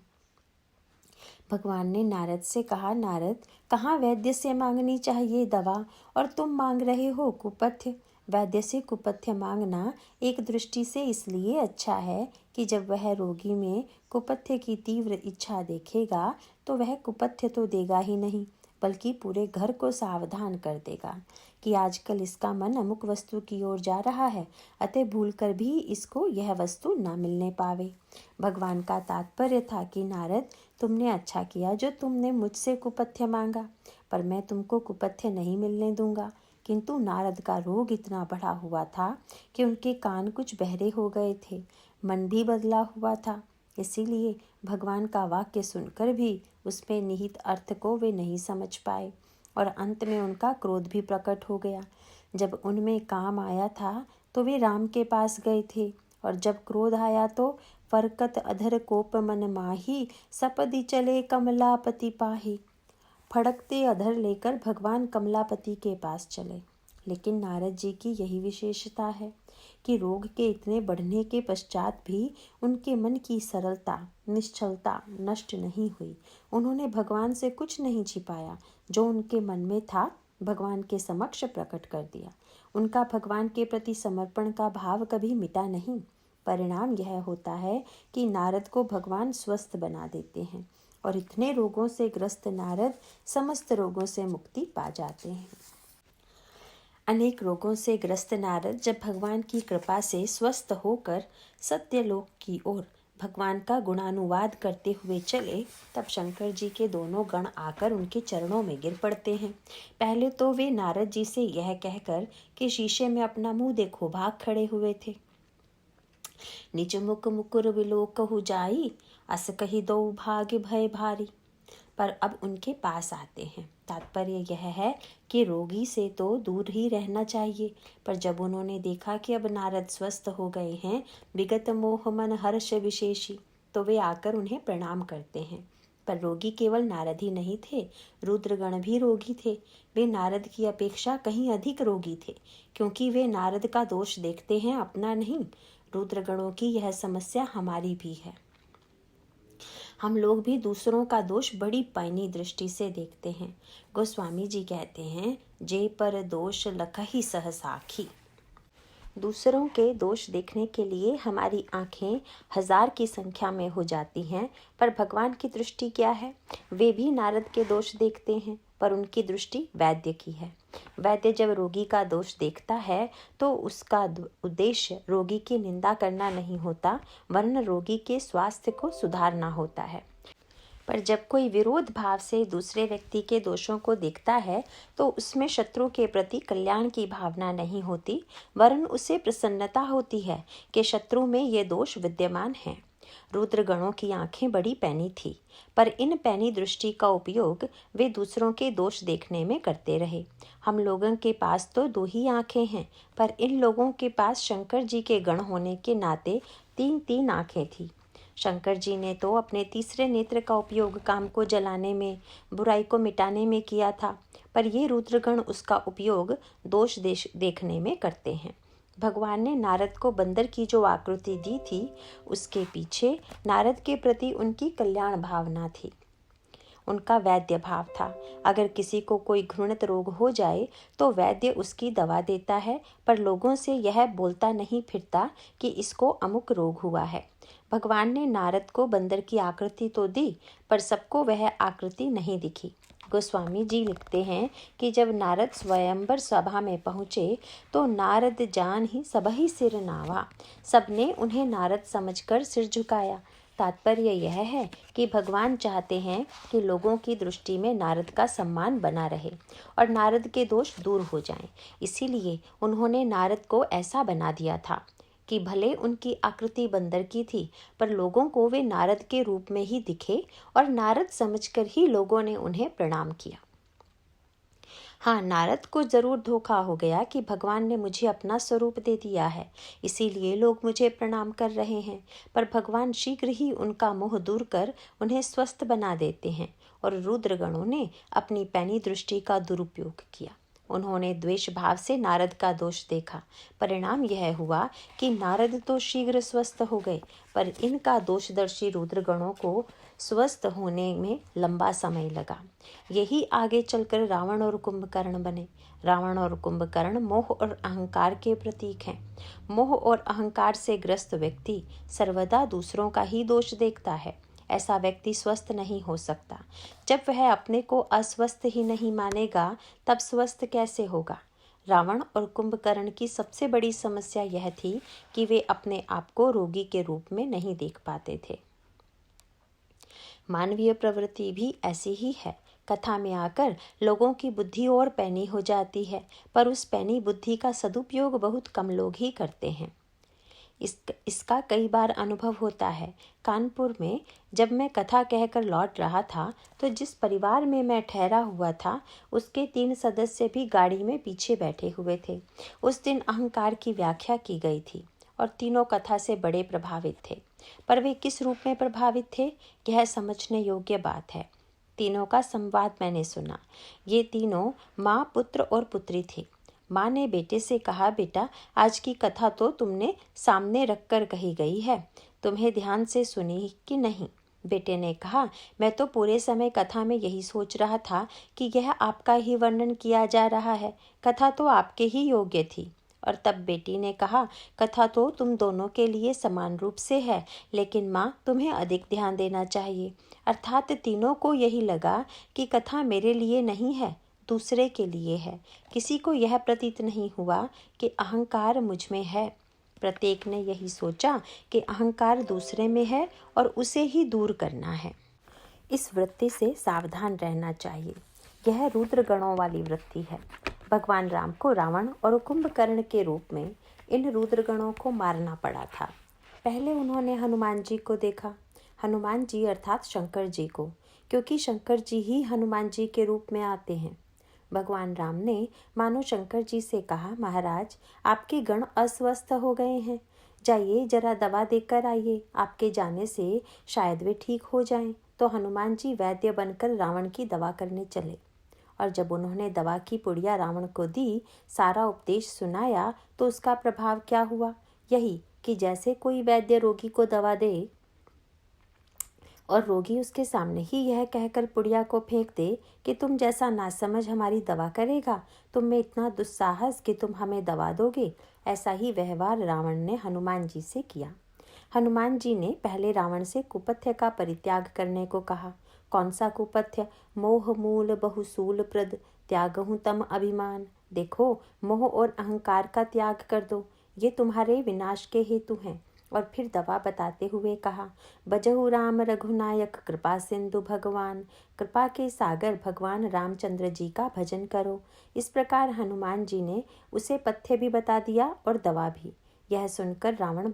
भगवान ने नारद से कहा, नारद, कहाँ वैद्य से मांगनी चाहिए दवा और तुम मांग रहे हो कुपथ्य। वैद्य से कुपथ्य मांगना एक दृष्टि से इसलिए अच्छा है कि जब वह रोगी में कुपथ्य की तीव्र इच्छा देखेगा तो वह कुपथ्य तो देगा ही नहीं, बल्कि पूरे घर को सावधान कर देगा कि आजकल इसका मन अमुक वस्तु की ओर जा रहा है, अतः भूलकर भी इसको यह वस्तु न मिलने पावे। भगवान का तात्पर्य था कि नारद, तुमने अच्छा किया जो तुमने मुझसे कुपथ्य मांगा, पर मैं तुमको कुपथ्य नहीं मिलने दूंगा। किंतु नारद का रोग इतना बढ़ा हुआ था कि उनके कान कुछ बहरे हो गए थे, मन भी बदला हुआ था। इसीलिए भगवान का वाक्य सुनकर भी उसमें निहित अर्थ को वे नहीं समझ पाए और अंत में उनका क्रोध भी प्रकट हो गया। जब उनमें काम आया था तो वे राम के पास गए थे, और जब क्रोध आया तो फरकत अधर कोप मन माही, सपदि चले कमलापति पाही। फड़कते अधर लेकर भगवान कमलापति के पास चले। लेकिन नारद जी की यही विशेषता है कि रोग के इतने बढ़ने के पश्चात भी उनके मन की सरलता, निश्चलता नष्ट नहीं हुई। उन्होंने भगवान से कुछ नहीं छिपाया, जो उनके मन में था भगवान के समक्ष प्रकट कर दिया। उनका भगवान के प्रति समर्पण का भाव कभी मिटा नहीं। परिणाम यह होता है कि नारद को भगवान स्वस्थ बना देते हैं और इतने रोगों से ग्रस्त नारद समस्त रोगों से मुक्ति पा जाते हैं। अनेक रोगों से ग्रस्त नारद जब भगवान की कृपा से स्वस्थ होकर सत्यलोक की ओर भगवान का गुणानुवाद करते हुए चले, तब शंकर जी के दोनों गण आकर उनके चरणों में गिर पड़ते हैं। पहले तो वे नारद जी से यह कहकर कि शीशे में अपना मुंह देखो भाग खड़े हुए थे। निज मुख मुकुर विलोकहु जाई, अस कही दो भाग्य भय भारी। पर अब उनके पास आते हैं। तात्पर्य यह है कि रोगी से तो दूर ही रहना चाहिए। पर जब उन्होंने देखा कि अब नारद स्वस्थ हो गए हैं, विगत मोह मन हर्ष विशेषी, तो वे आकर उन्हें प्रणाम करते हैं। पर रोगी केवल नारद ही नहीं थे, रुद्रगण भी रोगी थे। वे नारद की अपेक्षा कहीं अधिक रोगी थे, क्योंकि वे नारद का दोष देखते हैं, अपना नहीं। रुद्रगणों की यह समस्या हमारी भी है। हम लोग भी दूसरों का दोष बड़ी पैनी दृष्टि से देखते हैं। गोस्वामी जी कहते हैं, जे पर दोष लखहि सहसाखी। दूसरों के दोष देखने के लिए हमारी आंखें 1000 की संख्या में हो जाती हैं, पर भगवान की दृष्टि क्या है? वे भी नारद के दोष देखते हैं, पर उनकी दृष्टि वैद्य की है। वैद्य जब रोगी का दोष देखता है तो उसका उद्देश्य रोगी की निंदा करना नहीं होता, वरन रोगी के स्वास्थ्य को सुधारना होता है। पर जब कोई विरोध भाव से दूसरे व्यक्ति के दोषों को देखता है तो उसमें शत्रु के प्रति कल्याण की भावना नहीं होती, वरन उसे प्रसन्नता होती है कि शत्रु में ये दोष विद्यमान हैं। रुद्रगणों की आंखें बड़ी पैनी थी, पर इन पैनी दृष्टि का उपयोग वे दूसरों के दोष देखने में करते रहे। हम लोगों के पास तो 2 ही आंखें हैं, पर इन लोगों के पास शंकर जी के गण होने के नाते 3-3 आंखें थी। शंकर जी ने तो अपने तीसरे नेत्र का उपयोग काम को जलाने में, बुराई को मिटाने में किया था, पर ये रुद्रगण उसका उपयोग दोष देखने में करते हैं। भगवान ने नारद को बंदर की जो आकृति दी थी, उसके पीछे नारद के प्रति उनकी कल्याण भावना थी, उनका वैद्य भाव था। अगर किसी को कोई घृणित रोग हो जाए तो वैद्य उसकी दवा देता है, पर लोगों से यह बोलता नहीं फिरता कि इसको अमुक रोग हुआ है। भगवान ने नारद को बंदर की आकृति तो दी, पर सबको वह आकृति नहीं दिखी। गोस्वामी जी लिखते हैं कि जब नारद स्वयंवर सभा में पहुँचे तो नारद जान ही सबहि सिर नावा, सबने उन्हें नारद समझकर सिर झुकाया। तात्पर्य यह है कि भगवान चाहते हैं कि लोगों की दृष्टि में नारद का सम्मान बना रहे और नारद के दोष दूर हो जाएं। इसीलिए उन्होंने नारद को ऐसा बना दिया था कि भले उनकी आकृति बंदर की थी, पर लोगों को वे नारद के रूप में ही दिखे और नारद समझकर ही लोगों ने उन्हें प्रणाम किया। हाँ, नारद को जरूर धोखा हो गया कि भगवान ने मुझे अपना स्वरूप दे दिया है, इसीलिए लोग मुझे प्रणाम कर रहे हैं, पर भगवान शीघ्र ही उनका मोह दूर कर उन्हें स्वस्थ बना देते हैं। और रुद्रगणों ने अपनी पैनी दृष्टि का दुरुपयोग किया। उन्होंने द्वेष भाव से नारद का दोष देखा। परिणाम यह हुआ कि नारद तो शीघ्र स्वस्थ हो गए, पर इनका दोषदर्शी रुद्रगणों को स्वस्थ होने में लंबा समय लगा। यही आगे चलकर रावण और कुंभकर्ण बने। रावण और कुंभकर्ण मोह और अहंकार के प्रतीक हैं। मोह और अहंकार से ग्रस्त व्यक्ति सर्वदा दूसरों का ही दोष देखता है। ऐसा व्यक्ति स्वस्थ नहीं हो सकता। जब वह अपने को अस्वस्थ ही नहीं मानेगा, तब स्वस्थ कैसे होगा? रावण और कुंभकर्ण की सबसे बड़ी समस्या यह थी कि वे अपने आप को रोगी के रूप में नहीं देख पाते थे। मानवीय प्रवृत्ति भी ऐसी ही है। कथा में आकर लोगों की बुद्धि और पैनी हो जाती है, पर उस पैनी बुद्धि का सदुपयोग बहुत कम लोग ही करते हैं। इसका कई बार अनुभव होता है। कानपुर में जब मैं कथा कहकर लौट रहा था तो जिस परिवार में मैं ठहरा हुआ था उसके 3 सदस्य भी गाड़ी में पीछे बैठे हुए थे। उस दिन अहंकार की व्याख्या की गई थी और तीनों कथा से बड़े प्रभावित थे, पर वे किस रूप में प्रभावित थे, यह समझने योग्य बात है। तीनों का संवाद मैंने सुना। ये तीनों माँ, पुत्र और पुत्री थे। माँ ने बेटे से कहा, बेटा आज की कथा तो तुमने सामने रखकर कही गई है, तुम्हें ध्यान से सुनी कि नहीं? बेटे ने कहा, मैं तो पूरे समय कथा में यही सोच रहा था कि यह आपका ही वर्णन किया जा रहा है, कथा तो आपके ही योग्य थी। और तब बेटी ने कहा, कथा तो तुम दोनों के लिए समान रूप से है, लेकिन माँ तुम्हें अधिक ध्यान देना चाहिए। अर्थात तीनों को यही लगा कि कथा मेरे लिए नहीं है, दूसरे के लिए है। किसी को यह प्रतीत नहीं हुआ कि अहंकार मुझ में है। प्रत्येक ने यही सोचा कि अहंकार दूसरे में है और उसे ही दूर करना है। इस वृत्ति से सावधान रहना चाहिए। यह रुद्रगणों वाली वृत्ति है। भगवान राम को रावण और कुंभकर्ण के रूप में इन रुद्रगणों को मारना पड़ा था। पहले उन्होंने हनुमान जी को देखा, हनुमान जी अर्थात शंकर जी को, क्योंकि शंकर जी ही हनुमान जी के रूप में आते हैं। भगवान राम ने मानो शंकर जी से कहा, महाराज आपके गण अस्वस्थ हो गए हैं, जाइए जरा दवा देकर आइए, आपके जाने से शायद वे ठीक हो जाएं। तो हनुमान जी वैद्य बनकर रावण की दवा करने चले और जब उन्होंने दवा की पुड़िया रावण को दी, सारा उपदेश सुनाया, तो उसका प्रभाव क्या हुआ? यही कि जैसे कोई वैद्य रोगी को दवा दे और रोगी उसके सामने ही यह कहकर पुड़िया को फेंक दे कि तुम जैसा नासमझ हमारी दवा करेगा, तुम में इतना दुस्साहस कि तुम हमें दवा दोगे, ऐसा ही व्यवहार रावण ने हनुमान जी से किया। हनुमान जी ने पहले रावण से कुपथ्य का परित्याग करने को कहा। कौन सा कुपथ्य? मोह मूल बहुसूल प्रद त्यागहु तम अभिमान। देखो, मोह और अहंकार का त्याग कर दो, ये तुम्हारे विनाश के हेतु हैं। और फिर दवा बताते हुए कहा, बजहु राम रघुनायक कृपा सिंधु भगवान। कृपा के सागर भगवान रामचंद्र जी का भजन करो। इस प्रकार हनुमान जी ने उसे पथ्य भी बता दिया और दवा भी। यह सुनकर रावण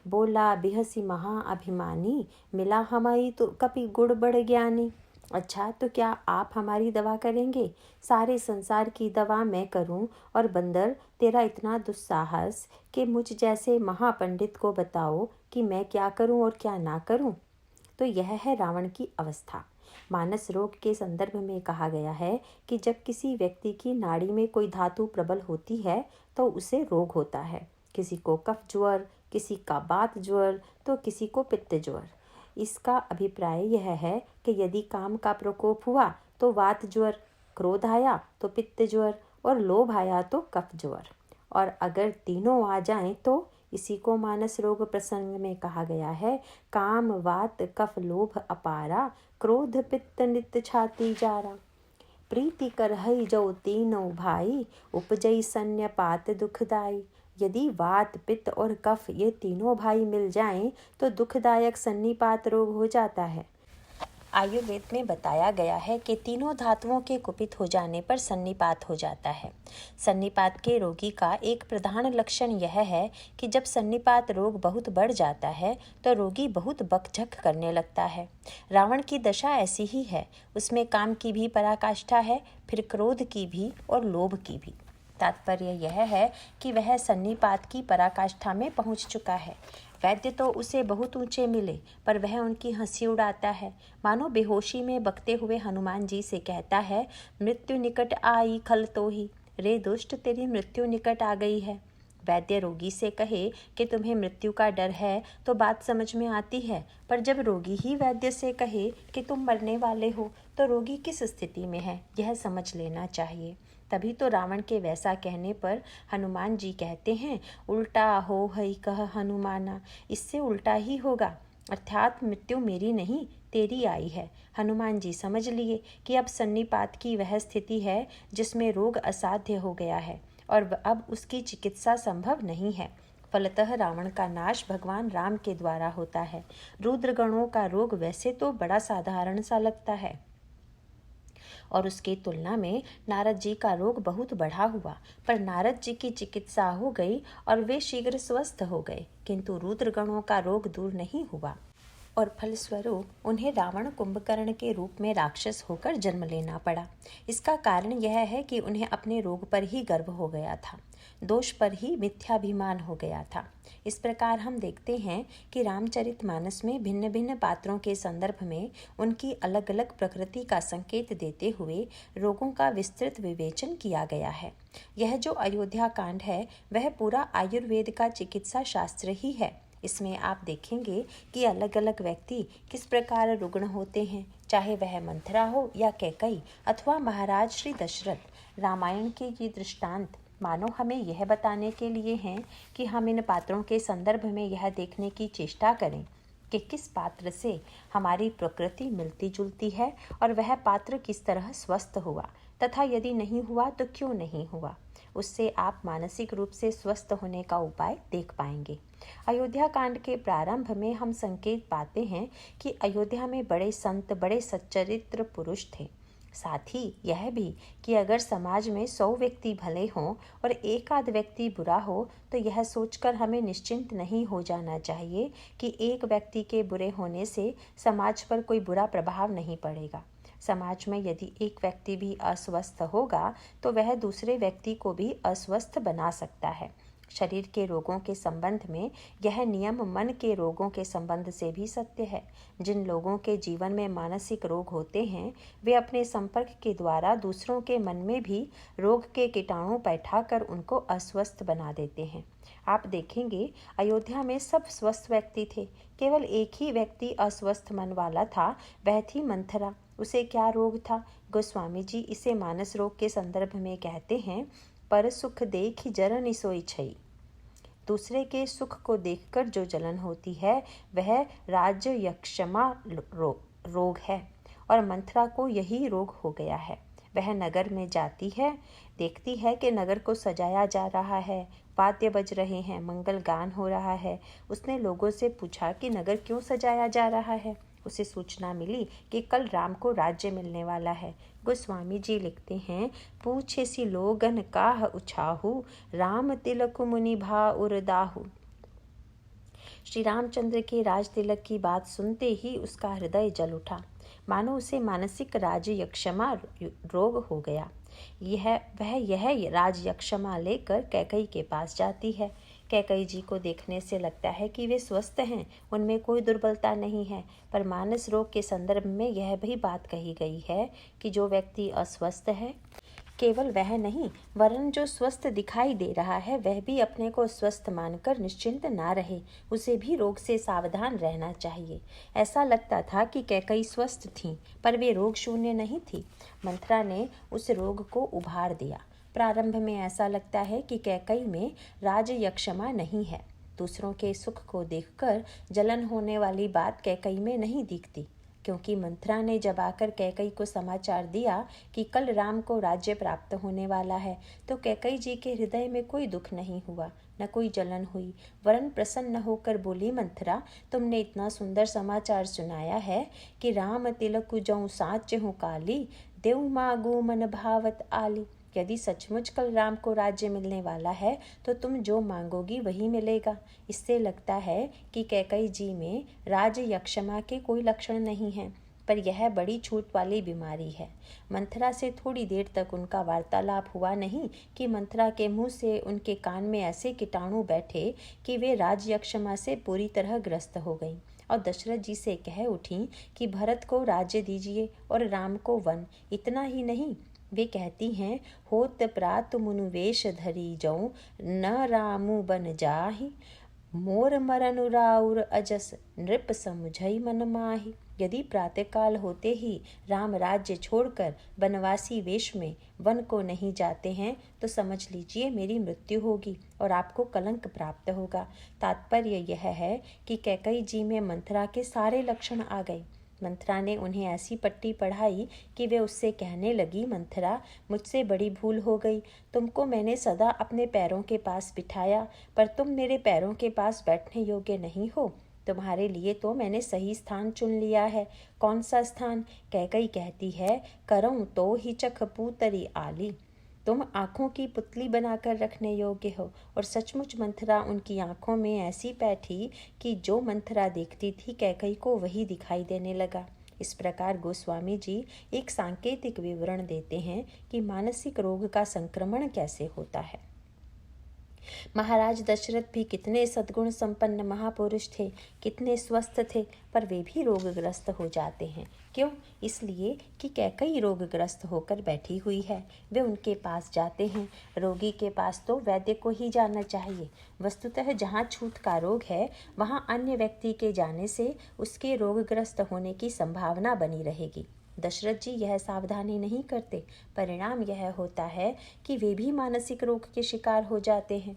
बोला बिहसी महा अभिमानी, मिला हमारी तो कपि गुड़ बड़ ज्ञानी। अच्छा, तो क्या आप हमारी दवा करेंगे? सारे संसार की दवा मैं करूं और बंदर तेरा इतना दुस्साहस कि मुझ जैसे महापंडित को बताओ कि मैं क्या करूं और क्या ना करूं। तो यह है रावण की अवस्था। मानस रोग के संदर्भ में कहा गया है कि जब किसी व्यक्ति की नाड़ी में कोई धातु प्रबल होती है तो उसे रोग होता है। किसी को कफ ज्वर, किसी का बात ज्वर, तो किसी को पित्त ज्वर। इसका अभिप्राय यह है कि यदि काम का प्रकोप हुआ तो वात ज्वर, क्रोध आया तो पित्त ज्वर और लोभ आया तो कफ ज्वर, और अगर तीनों आ जाएं तो इसी को मानस रोग प्रसंग में कहा गया है, काम वात कफ लोभ अपारा, क्रोध पित्त नित्य छाती जारा। प्रीति कर हई जो तीनों भाई, उपजई सन्यपात दुखदाई। यदि वात पित्त और कफ ये तीनों भाई मिल जाएं तो दुखदायक सन्निपात रोग हो जाता है। आयुर्वेद में बताया गया है कि तीनों धातुओं के कुपित हो जाने पर सन्निपात हो जाता है। सन्निपात के रोगी का एक प्रधान लक्षण यह है कि जब सन्निपात रोग बहुत बढ़ जाता है तो रोगी बहुत बकझक करने लगता है। रावण की दशा ऐसी ही है, उसमें काम की भी पराकाष्ठा है, फिर क्रोध की भी और लोभ की भी। तात्पर्य यह है कि वह सन्निपात की पराकाष्ठा में पहुंच चुका है। वैद्य तो उसे बहुत ऊंचे मिले पर वह उनकी हंसी उड़ाता है, मानो बेहोशी में बकते हुए हनुमान जी से कहता है, मृत्यु निकट आई खल तो ही, रे दुष्ट तेरी मृत्यु निकट आ गई है। वैद्य रोगी से कहे कि तुम्हें मृत्यु का डर है तो बात समझ में आती है, पर जब रोगी ही वैद्य से कहे कि तुम मरने वाले हो तो रोगी किस स्थिति में है, यह समझ लेना चाहिए। तभी तो रावण के वैसा कहने पर हनुमान जी कहते हैं, उल्टा हो हई कह हनुमाना, इससे उल्टा ही होगा, अर्थात मृत्यु मेरी नहीं तेरी आई है। हनुमान जी समझ लिए कि अब सन्निपात की वह स्थिति है जिसमें रोग असाध्य हो गया है और अब उसकी चिकित्सा संभव नहीं है। फलतः रावण का नाश भगवान राम के द्वारा होता है। रुद्रगणों का रोग वैसे तो बड़ा साधारण सा लगता है और उसकी तुलना में नारद जी का रोग बहुत बढ़ा हुआ, पर नारद जी की चिकित्सा हो गई और वे शीघ्र स्वस्थ हो गए, किंतु रुद्रगणों का रोग दूर नहीं हुआ और फलस्वरूप उन्हें रावण कुंभकर्ण के रूप में राक्षस होकर जन्म लेना पड़ा। इसका कारण यह है कि उन्हें अपने रोग पर ही गर्व हो गया था, दोष पर ही मिथ्याभिमान हो गया था। इस प्रकार हम देखते हैं कि रामचरितमानस में भिन्न भिन्न पात्रों के संदर्भ में उनकी अलग अलग प्रकृति का संकेत देते हुए रोगों का विस्तृत विवेचन किया गया है। यह जो अयोध्या कांड है वह पूरा आयुर्वेद का चिकित्सा शास्त्र ही है। इसमें आप देखेंगे कि अलग अलग व्यक्ति किस प्रकार रुग्ण होते हैं, चाहे वह मंथरा हो या कैकई अथवा महाराज श्री दशरथ। रामायण के ये दृष्टांत मानो हमें यह बताने के लिए हैं कि हम इन पात्रों के संदर्भ में यह देखने की चेष्टा करें कि किस पात्र से हमारी प्रकृति मिलती जुलती है और वह पात्र किस तरह स्वस्थ हुआ, तथा यदि नहीं हुआ तो क्यों नहीं हुआ। उससे आप मानसिक रूप से स्वस्थ होने का उपाय देख पाएंगे। अयोध्या कांड के प्रारंभ में हम संकेत पाते हैं कि अयोध्या में बड़े संत, बड़े सच्चरित्र पुरुष थे। साथ ही यह भी कि अगर समाज में 100 व्यक्ति भले हों और एक आध व्यक्ति बुरा हो तो यह सोचकर हमें निश्चिंत नहीं हो जाना चाहिए कि एक व्यक्ति के बुरे होने से समाज पर कोई बुरा प्रभाव नहीं पड़ेगा। समाज में यदि एक व्यक्ति भी अस्वस्थ होगा तो वह दूसरे व्यक्ति को भी अस्वस्थ बना सकता है। शरीर के रोगों के संबंध में यह नियम मन के रोगों के संबंध से भी सत्य है। जिन लोगों के जीवन में मानसिक रोग होते हैं वे अपने संपर्क के द्वारा दूसरों के मन में भी रोग के कीटाणु बैठाकर उनको अस्वस्थ बना देते हैं। आप देखेंगे अयोध्या में सब स्वस्थ व्यक्ति थे, केवल एक ही व्यक्ति अस्वस्थ मन वाला था, वह थी मंथरा। उसे क्या रोग था? गोस्वामी जी इसे मानस रोग के संदर्भ में कहते हैं, पर सुख देख जरन सोई छई। दूसरे के सुख को देखकर जो जलन होती है वह राज्य यक्षमा रोग है और मंथरा को यही रोग हो गया है। वह नगर में जाती है, देखती है कि नगर को सजाया जा रहा है, वाद्य बज रहे हैं, मंगल गान हो रहा है। उसने लोगों से पूछा कि नगर क्यों सजाया जा रहा है। उसे सूचना मिली कि कल राम को राज्य मिलने वाला है। गोस्वामी जी लिखते हैं, पूछे सी लोगन काह उछाहू, राम तिलक मुनि भा उरदाहू। श्री रामचंद्र के राज तिलक की बात सुनते ही उसका हृदय जल उठा, मानो उसे मानसिक राज यक्षमा रोग हो गया। यह राज यक्षमा लेकर कैकई के पास जाती है। कैकई जी को देखने से लगता है कि वे स्वस्थ हैं, उनमें कोई दुर्बलता नहीं है, पर मानस रोग के संदर्भ में यह भी बात कही गई है कि जो व्यक्ति अस्वस्थ है केवल वह नहीं वरन जो स्वस्थ दिखाई दे रहा है वह भी अपने को स्वस्थ मानकर निश्चिंत ना रहे, उसे भी रोग से सावधान रहना चाहिए। ऐसा लगता था कि कैकई स्वस्थ थीं, पर वे रोग शून्य नहीं थी। मंथरा ने उस रोग को उभार दिया। प्रारंभ में ऐसा लगता है कि कैकई में राज यक्षमा नहीं है। दूसरों के सुख को देखकर जलन होने वाली बात कैकई में नहीं दिखती, क्योंकि मंथरा ने जब आकर कैकई को समाचार दिया कि कल राम को राज्य प्राप्त होने वाला है, तो कैकई जी के हृदय में कोई दुख नहीं हुआ, न कोई जलन हुई, वरन प्रसन्न होकर बोली, मंथरा, तुमने इतना सुंदर समाचार सुनाया है कि राम तिलक जौं साच हूँ काली, देव मागू मन भावत आली। यदि सचमुच कल राम को राज्य मिलने वाला है तो तुम जो मांगोगी वही मिलेगा। इससे लगता है कि कैकई जी में राज यक्षमा के कोई लक्षण नहीं हैं, पर यह बड़ी छूट वाली बीमारी है। मंथरा से थोड़ी देर तक उनका वार्तालाप हुआ नहीं कि मंथरा के मुंह से उनके कान में ऐसे कीटाणु बैठे कि वे राज यक्षमा से पूरी तरह ग्रस्त हो गईं और दशरथ जी से कह उठी कि भरत को राज्य दीजिए और राम को वन। इतना ही नहीं, वे कहती हैं, होत प्रात मुनुवेश धरी जाऊं, न रामु बन जाहि, मोर मरन राउर अजस, नृप समझई मन माहि। यदि प्रातःकाल होते ही राम राज्य छोड़कर बनवासी वेश में वन को नहीं जाते हैं तो समझ लीजिए मेरी मृत्यु होगी और आपको कलंक प्राप्त होगा। तात्पर्य यह है कि कैकई जी में मंथरा के सारे लक्षण आ गए। मंथरा ने उन्हें ऐसी पट्टी पढ़ाई कि वे उससे कहने लगी, मंथरा, मुझसे बड़ी भूल हो गई। तुमको मैंने सदा अपने पैरों के पास बिठाया, पर तुम मेरे पैरों के पास बैठने योग्य नहीं हो। तुम्हारे लिए तो मैंने सही स्थान चुन लिया है। कौन सा स्थान? कैकई कहती है, करऊं तो ही चख पूतरी आली। तुम आँखों की पुतली बनाकर रखने योग्य हो। और सचमुच मंथरा उनकी आँखों में ऐसी बैठी कि जो मंथरा देखती थी कैकई को वही दिखाई देने लगा। इस प्रकार गोस्वामी जी एक सांकेतिक विवरण देते हैं कि मानसिक रोग का संक्रमण कैसे होता है। महाराज दशरथ भी कितने सद्गुण संपन्न महापुरुष थे, कितने स्वस्थ थे, पर वे भी रोगग्रस्त हो जाते हैं। क्यों? इसलिए कि कैकई रोगग्रस्त होकर बैठी हुई है। वे उनके पास जाते हैं। रोगी के पास तो वैद्य को ही जाना चाहिए। वस्तुतः जहाँ छूत का रोग है वहाँ अन्य व्यक्ति के जाने से उसके रोगग्रस्त होने की संभावना बनी रहेगी। दशरथ जी यह सावधानी नहीं करते, परिणाम यह होता है कि वे भी मानसिक रोग के शिकार हो जाते हैं।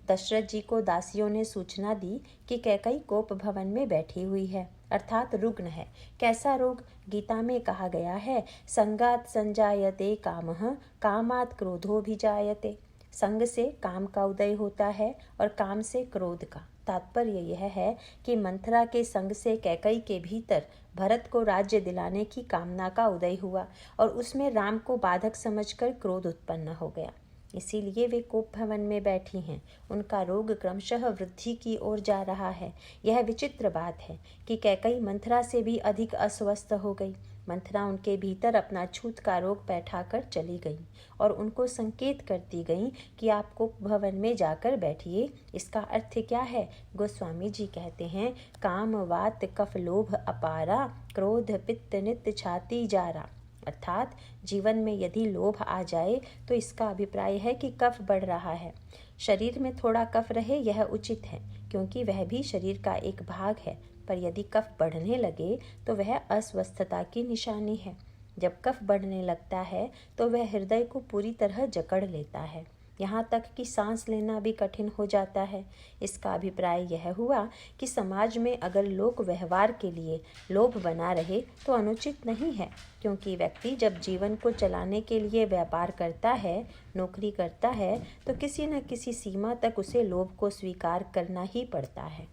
दशरथ जी को दासियों ने सूचना दी कि कैकई कोप भवन में बैठी हुई है, अर्थात रुग्ण है। कैसा रोग? गीता में कहा गया है, संगात संजायते कामः, कामात् क्रोधो भी जायते। संग से काम का उदय होता है और काम से क्रोध का। तात्पर्य यह है कि मंथरा के संग से कैकई के भीतर भरत को राज्य दिलाने की कामना का उदय हुआ और उसमें राम को बाधक समझकर क्रोध उत्पन्न हो गया। इसीलिए वे कोप भवन में बैठी हैं। उनका रोग क्रमशः वृद्धि की ओर जा रहा है। यह विचित्र बात है कि कैकई मंथरा से भी अधिक अस्वस्थ हो गई। मंथरा उनके भीतर अपना छूत का रोग बैठाकर चली गई और उनको संकेत करती गई कि आप कोप भवन में जाकर बैठिए। इसका अर्थ क्या है? गोस्वामी जी कहते हैं, काम वात कफ लोभ अपारा, क्रोध पित्त नित्य छाती जारा। अर्थात जीवन में यदि लोभ आ जाए तो इसका अभिप्राय है कि कफ बढ़ रहा है। शरीर में थोड़ा कफ रहे यह उचित है, क्योंकि वह भी शरीर का एक भाग है, पर यदि कफ बढ़ने लगे तो वह अस्वस्थता की निशानी है। जब कफ बढ़ने लगता है तो वह हृदय को पूरी तरह जकड़ लेता है, यहाँ तक कि सांस लेना भी कठिन हो जाता है। इसका अभिप्राय यह हुआ कि समाज में अगर लोक व्यवहार के लिए लोभ बना रहे तो अनुचित नहीं है, क्योंकि व्यक्ति जब जीवन को चलाने के लिए व्यापार करता है, नौकरी करता है, तो किसी न किसी सीमा तक उसे लोभ को स्वीकार करना ही पड़ता है।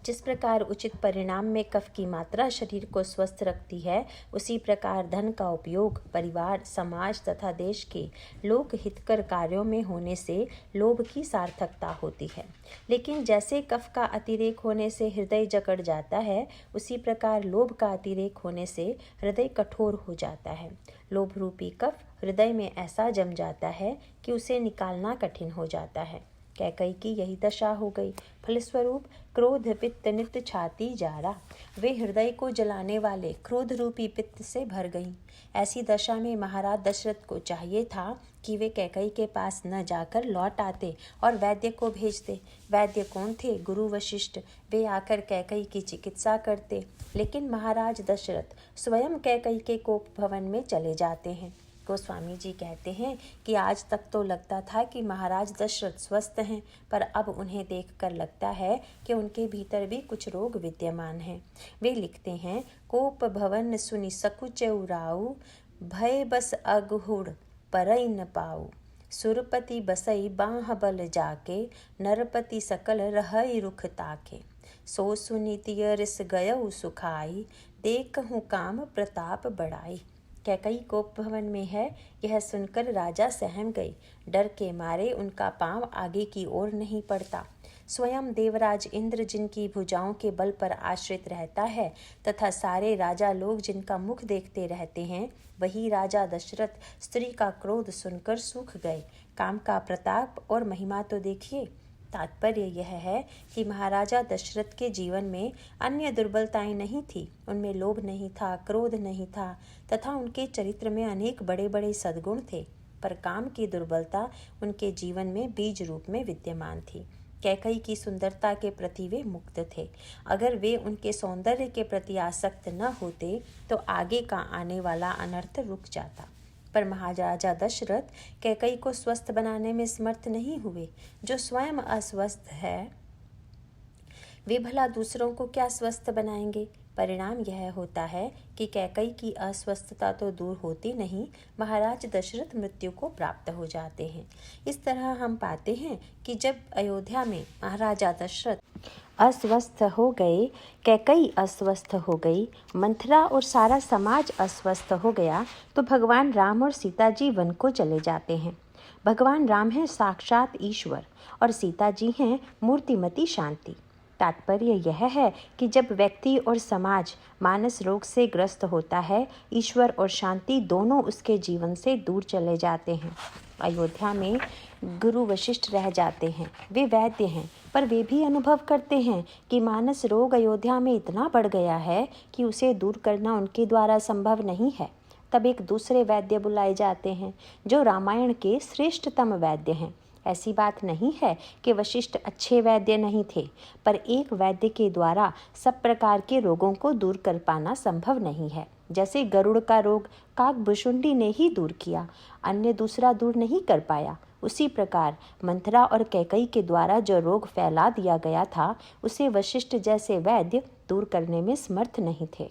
जिस प्रकार उचित परिणाम में कफ की मात्रा शरीर को स्वस्थ रखती है, उसी प्रकार धन का उपयोग परिवार, समाज तथा देश के लोक हितकर कार्यों में होने से लोभ की सार्थकता होती है। लेकिन जैसे कफ का अतिरेक होने से हृदय जकड़ जाता है, उसी प्रकार लोभ का अतिरेक होने से हृदय कठोर हो जाता है। लोभ रूपी कफ हृदय में ऐसा जम जाता है कि उसे निकालना कठिन हो जाता है। कैकई की यही दशा हो गई। फलस्वरूप क्रोध पित्त नित्य छाती जारा, वे हृदय को जलाने वाले क्रोध रूपी पित्त से भर गईं। ऐसी दशा में महाराज दशरथ को चाहिए था कि वे कैकई के पास न जाकर लौट आते और वैद्य को भेजते। वैद्य कौन थे? गुरु वशिष्ठ। वे आकर कैकई की चिकित्सा करते। लेकिन महाराज दशरथ स्वयं कैकई के कोप भवन में चले जाते हैं। गोस्वामी जी कहते हैं कि आज तक तो लगता था कि महाराज दशरथ स्वस्थ हैं, पर अब उन्हें देखकर लगता है कि उनके भीतर भी कुछ रोग विद्यमान हैं। वे लिखते हैं, कोप भवन सुनि सकुच उराऊ, भय बस अगहुड़ परई न पाऊ, सुरपति बसई बाह बल जाके, नरपति सकल रहई रुख ताके, सो सुनि तिय रिस गयऊ सुखाई, देखहु काम प्रताप बढ़ाई। कैकई कोप भवन में है, यह सुनकर राजा सहम गए। डर के मारे उनका पांव आगे की ओर नहीं पड़ता। स्वयं देवराज इंद्र जिनकी भुजाओं के बल पर आश्रित रहता है तथा सारे राजा लोग जिनका मुख देखते रहते हैं, वही राजा दशरथ स्त्री का क्रोध सुनकर सूख गए। काम का प्रताप और महिमा तो देखिए। तात्पर्य यह है कि महाराजा दशरथ के जीवन में अन्य दुर्बलताएं नहीं थी। उनमें लोभ नहीं था, क्रोध नहीं था तथा उनके चरित्र में अनेक बड़े बड़े सद्गुण थे, पर काम की दुर्बलता उनके जीवन में बीज रूप में विद्यमान थी। कैकई की सुंदरता के प्रति वे मुक्त थे। अगर वे उनके सौंदर्य के प्रति आसक्त न होते तो आगे का आने वाला अनर्थ रुक जाता। पर महाराजा दशरथ कैकई को स्वस्थ बनाने में समर्थ नहीं हुए। जो स्वयं अस्वस्थ है वे भला दूसरों को क्या स्वस्थ बनाएंगे? परिणाम यह होता है कि कैकई की अस्वस्थता तो दूर होती नहीं, महाराज दशरथ मृत्यु को प्राप्त हो जाते हैं। इस तरह हम पाते हैं कि जब अयोध्या में महाराजा दशरथ अस्वस्थ हो गए, कैकई अस्वस्थ हो गई, मंथरा और सारा समाज अस्वस्थ हो गया, तो भगवान राम और सीता जी वन को चले जाते हैं। भगवान राम हैं साक्षात ईश्वर और सीता जी हैं मूर्तिमती शांति। तात्पर्य यह है कि जब व्यक्ति और समाज मानस रोग से ग्रस्त होता है, ईश्वर और शांति दोनों उसके जीवन से दूर चले जाते हैं। अयोध्या में गुरु वशिष्ठ रह जाते हैं। वे वैद्य हैं, पर वे भी अनुभव करते हैं कि मानस रोग अयोध्या में इतना बढ़ गया है कि उसे दूर करना उनके द्वारा संभव नहीं है। तब एक दूसरे वैद्य बुलाए जाते हैं जो रामायण के श्रेष्ठतम वैद्य हैं। ऐसी बात नहीं है कि वशिष्ठ अच्छे वैद्य नहीं थे, पर एक वैद्य के द्वारा सब प्रकार के रोगों को दूर कर पाना संभव नहीं है। जैसे गरुड़ का रोग काकभुशुंडी ने ही दूर किया, अन्य दूसरा दूर नहीं कर पाया, उसी प्रकार मंथरा और कैकई के द्वारा जो रोग फैला दिया गया था, उसे वशिष्ठ जैसे वैद्य दूर करने में समर्थ नहीं थे।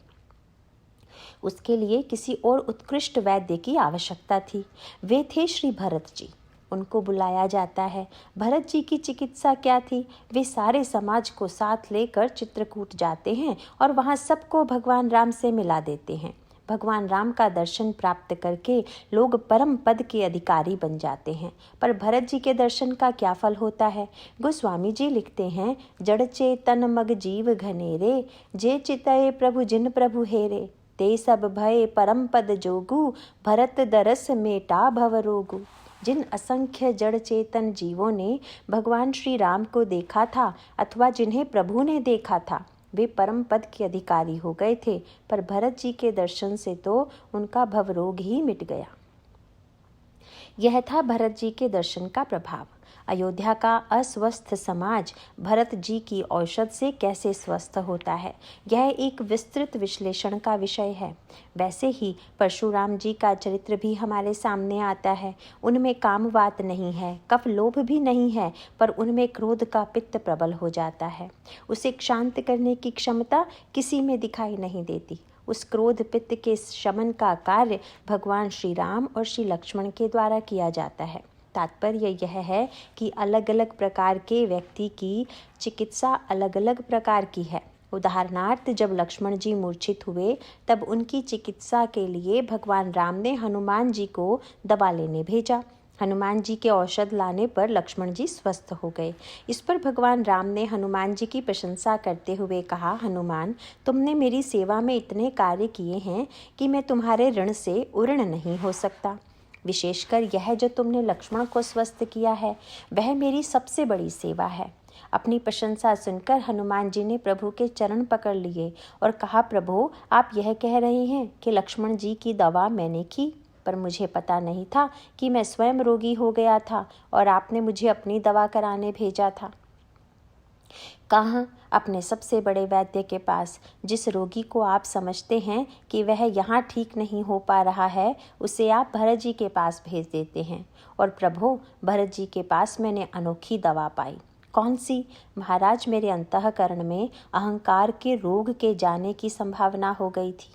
उसके लिए किसी और उत्कृष्ट वैद्य की आवश्यकता थी। वे थे श्री भरत जी। उनको बुलाया जाता है। भरत जी की चिकित्सा क्या थी? वे सारे समाज को साथ लेकर चित्रकूट जाते हैं और वहाँ सबको भगवान राम से मिला देते हैं। भगवान राम का दर्शन प्राप्त करके लोग परम पद के अधिकारी बन जाते हैं। पर भरत जी के दर्शन का क्या फल होता है? गोस्वामी जी लिखते हैं, जड़ चेतन मग जीव घनेरे, जे चितये प्रभु जिन प्रभु हेरे, ते सब भय परम पद जोगु, भरत दरस मेटा भव रोगु। जिन असंख्य जड़ चेतन जीवों ने भगवान श्री राम को देखा था अथवा जिन्हें प्रभु ने देखा था, वे परम पद के अधिकारी हो गए थे। पर भरत जी के दर्शन से तो उनका भवरोग ही मिट गया। यह था भरत जी के दर्शन का प्रभाव। अयोध्या का अस्वस्थ समाज भरत जी की औषध से कैसे स्वस्थ होता है, यह एक विस्तृत विश्लेषण का विषय है। वैसे ही परशुराम जी का चरित्र भी हमारे सामने आता है। उनमें कामवात नहीं है, कफ लोभ भी नहीं है, पर उनमें क्रोध का पित्त प्रबल हो जाता है। उसे शांत करने की क्षमता किसी में दिखाई नहीं देती। उस क्रोध पित्त के शमन का कार्य भगवान श्री राम और श्री लक्ष्मण के द्वारा किया जाता है। तात्पर्य यह है कि अलग अलग प्रकार के व्यक्ति की चिकित्सा अलग अलग प्रकार की है। उदाहरणार्थ, जब लक्ष्मण जी मूर्छित हुए तब उनकी चिकित्सा के लिए भगवान राम ने हनुमान जी को दवा लेने भेजा। हनुमान जी के औषध लाने पर लक्ष्मण जी स्वस्थ हो गए। इस पर भगवान राम ने हनुमान जी की प्रशंसा करते हुए कहा, हनुमान, तुमने मेरी सेवा में इतने कार्य किए हैं कि मैं तुम्हारे ऋण से उऋण नहीं हो सकता। विशेषकर यह जो तुमने लक्ष्मण को स्वस्थ किया है, वह मेरी सबसे बड़ी सेवा है। अपनी प्रशंसा सुनकर हनुमान जी ने प्रभु के चरण पकड़ लिए और कहा, प्रभु, आप यह कह रहे हैं कि लक्ष्मण जी की दवा मैंने की, पर मुझे पता नहीं था कि मैं स्वयं रोगी हो गया था और आपने मुझे अपनी दवा कराने भेजा था। कहाँ? अपने सबसे बड़े वैद्य के पास। जिस रोगी को आप समझते हैं कि वह यहाँ ठीक नहीं हो पा रहा है, उसे आप भरत जी के पास भेज देते हैं। और प्रभु, भरत जी के पास मैंने अनोखी दवा पाई। कौन सी? महाराज, मेरे अंतःकरण में अहंकार के रोग के जाने की संभावना हो गई थी,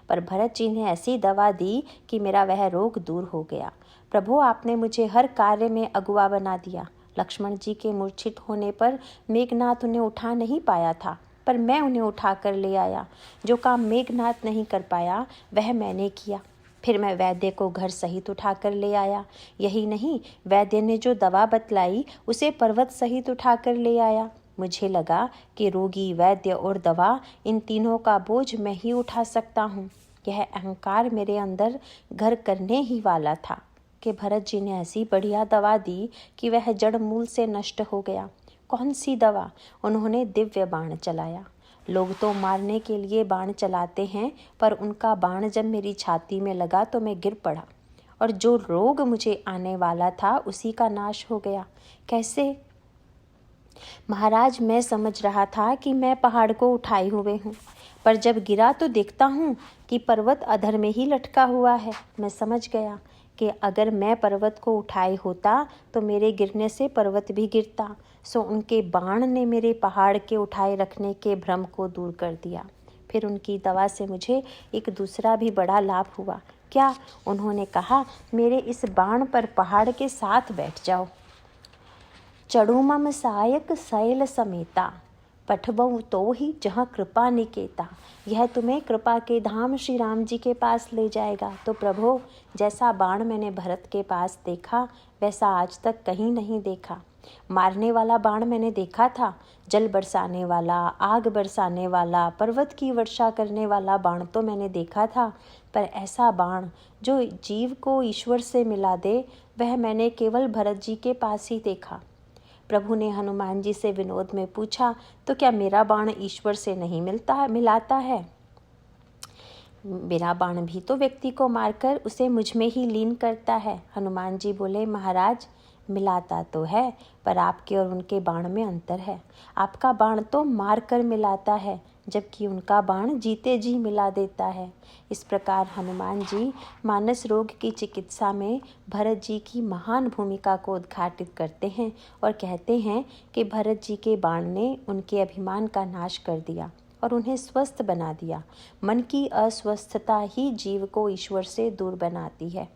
पर भरत जी ने ऐसी दवा दी कि मेरा वह रोग दूर हो गया। प्रभु, आपने मुझे हर कार्य में अगुवा बना दिया। लक्ष्मण जी के मूर्छित होने पर मेघनाथ उन्हें उठा नहीं पाया था, पर मैं उन्हें उठा कर ले आया। जो काम मेघनाथ नहीं कर पाया वह मैंने किया। फिर मैं वैद्य को घर सहित उठा कर ले आया। यही नहीं, वैद्य ने जो दवा बतलाई उसे पर्वत सहित उठा कर ले आया। मुझे लगा कि रोगी, वैद्य और दवा, इन तीनों का बोझ मैं ही उठा सकता हूँ। यह अहंकार मेरे अंदर घर करने ही वाला था कि भरत जी ने ऐसी बढ़िया दवा दी कि वह जड़ मूल से नष्ट हो गया। कौन सी दवा? उन्होंने दिव्य बाण चलाया। लोग तो मारने के लिए बाण चलाते हैं, पर उनका बाण जब मेरी छाती में लगा तो मैं गिर पड़ा और जो रोग मुझे आने वाला था उसी का नाश हो गया। कैसे? महाराज, मैं समझ रहा था कि मैं पहाड़ को उठाए हुए हूँ, पर जब गिरा तो देखता हूँ कि पर्वत अधर में ही लटका हुआ है। मैं समझ गया कि अगर मैं पर्वत को उठाए होता तो मेरे गिरने से पर्वत भी गिरता। सो उनके बाण ने मेरे पहाड़ के उठाए रखने के भ्रम को दूर कर दिया। फिर उनकी दवा से मुझे एक दूसरा भी बड़ा लाभ हुआ। क्या? उन्होंने कहा, मेरे इस बाण पर पहाड़ के साथ बैठ जाओ। चढ़ू मम सायक शैल समेता, पठबऊ तो ही जहाँ कृपा निकेता। यह तुम्हें कृपा के धाम श्री राम जी के पास ले जाएगा। तो प्रभु, जैसा बाण मैंने भरत के पास देखा वैसा आज तक कहीं नहीं देखा। मारने वाला बाण मैंने देखा था, जल बरसाने वाला, आग बरसाने वाला, पर्वत की वर्षा करने वाला बाण तो मैंने देखा था, पर ऐसा बाण जो जीव को ईश्वर से मिला दे, वह मैंने केवल भरत जी के पास ही देखा। प्रभु ने हनुमान जी से विनोद में पूछा, तो क्या मेरा बाण ईश्वर से नहीं मिलाता है? मेरा बाण भी तो व्यक्ति को मारकर उसे मुझ में ही लीन करता है। हनुमान जी बोले, महाराज, मिलाता तो है, पर आपके और उनके बाण में अंतर है। आपका बाण तो मार कर मिलाता है, जबकि उनका बाण जीते जी मिला देता है। इस प्रकार हनुमान जी मानस रोग की चिकित्सा में भरत जी की महान भूमिका को उद्घाटित करते हैं और कहते हैं कि भरत जी के बाण ने उनके अभिमान का नाश कर दिया और उन्हें स्वस्थ बना दिया। मन की अस्वस्थता ही जीव को ईश्वर से दूर बनाती है।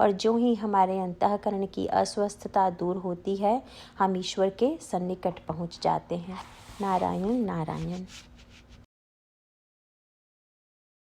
और जो ही हमारे अंतःकरण की अस्वस्थता दूर होती है, हम ईश्वर के सन्निकट पहुँच जाते हैं। नारायण नारायण।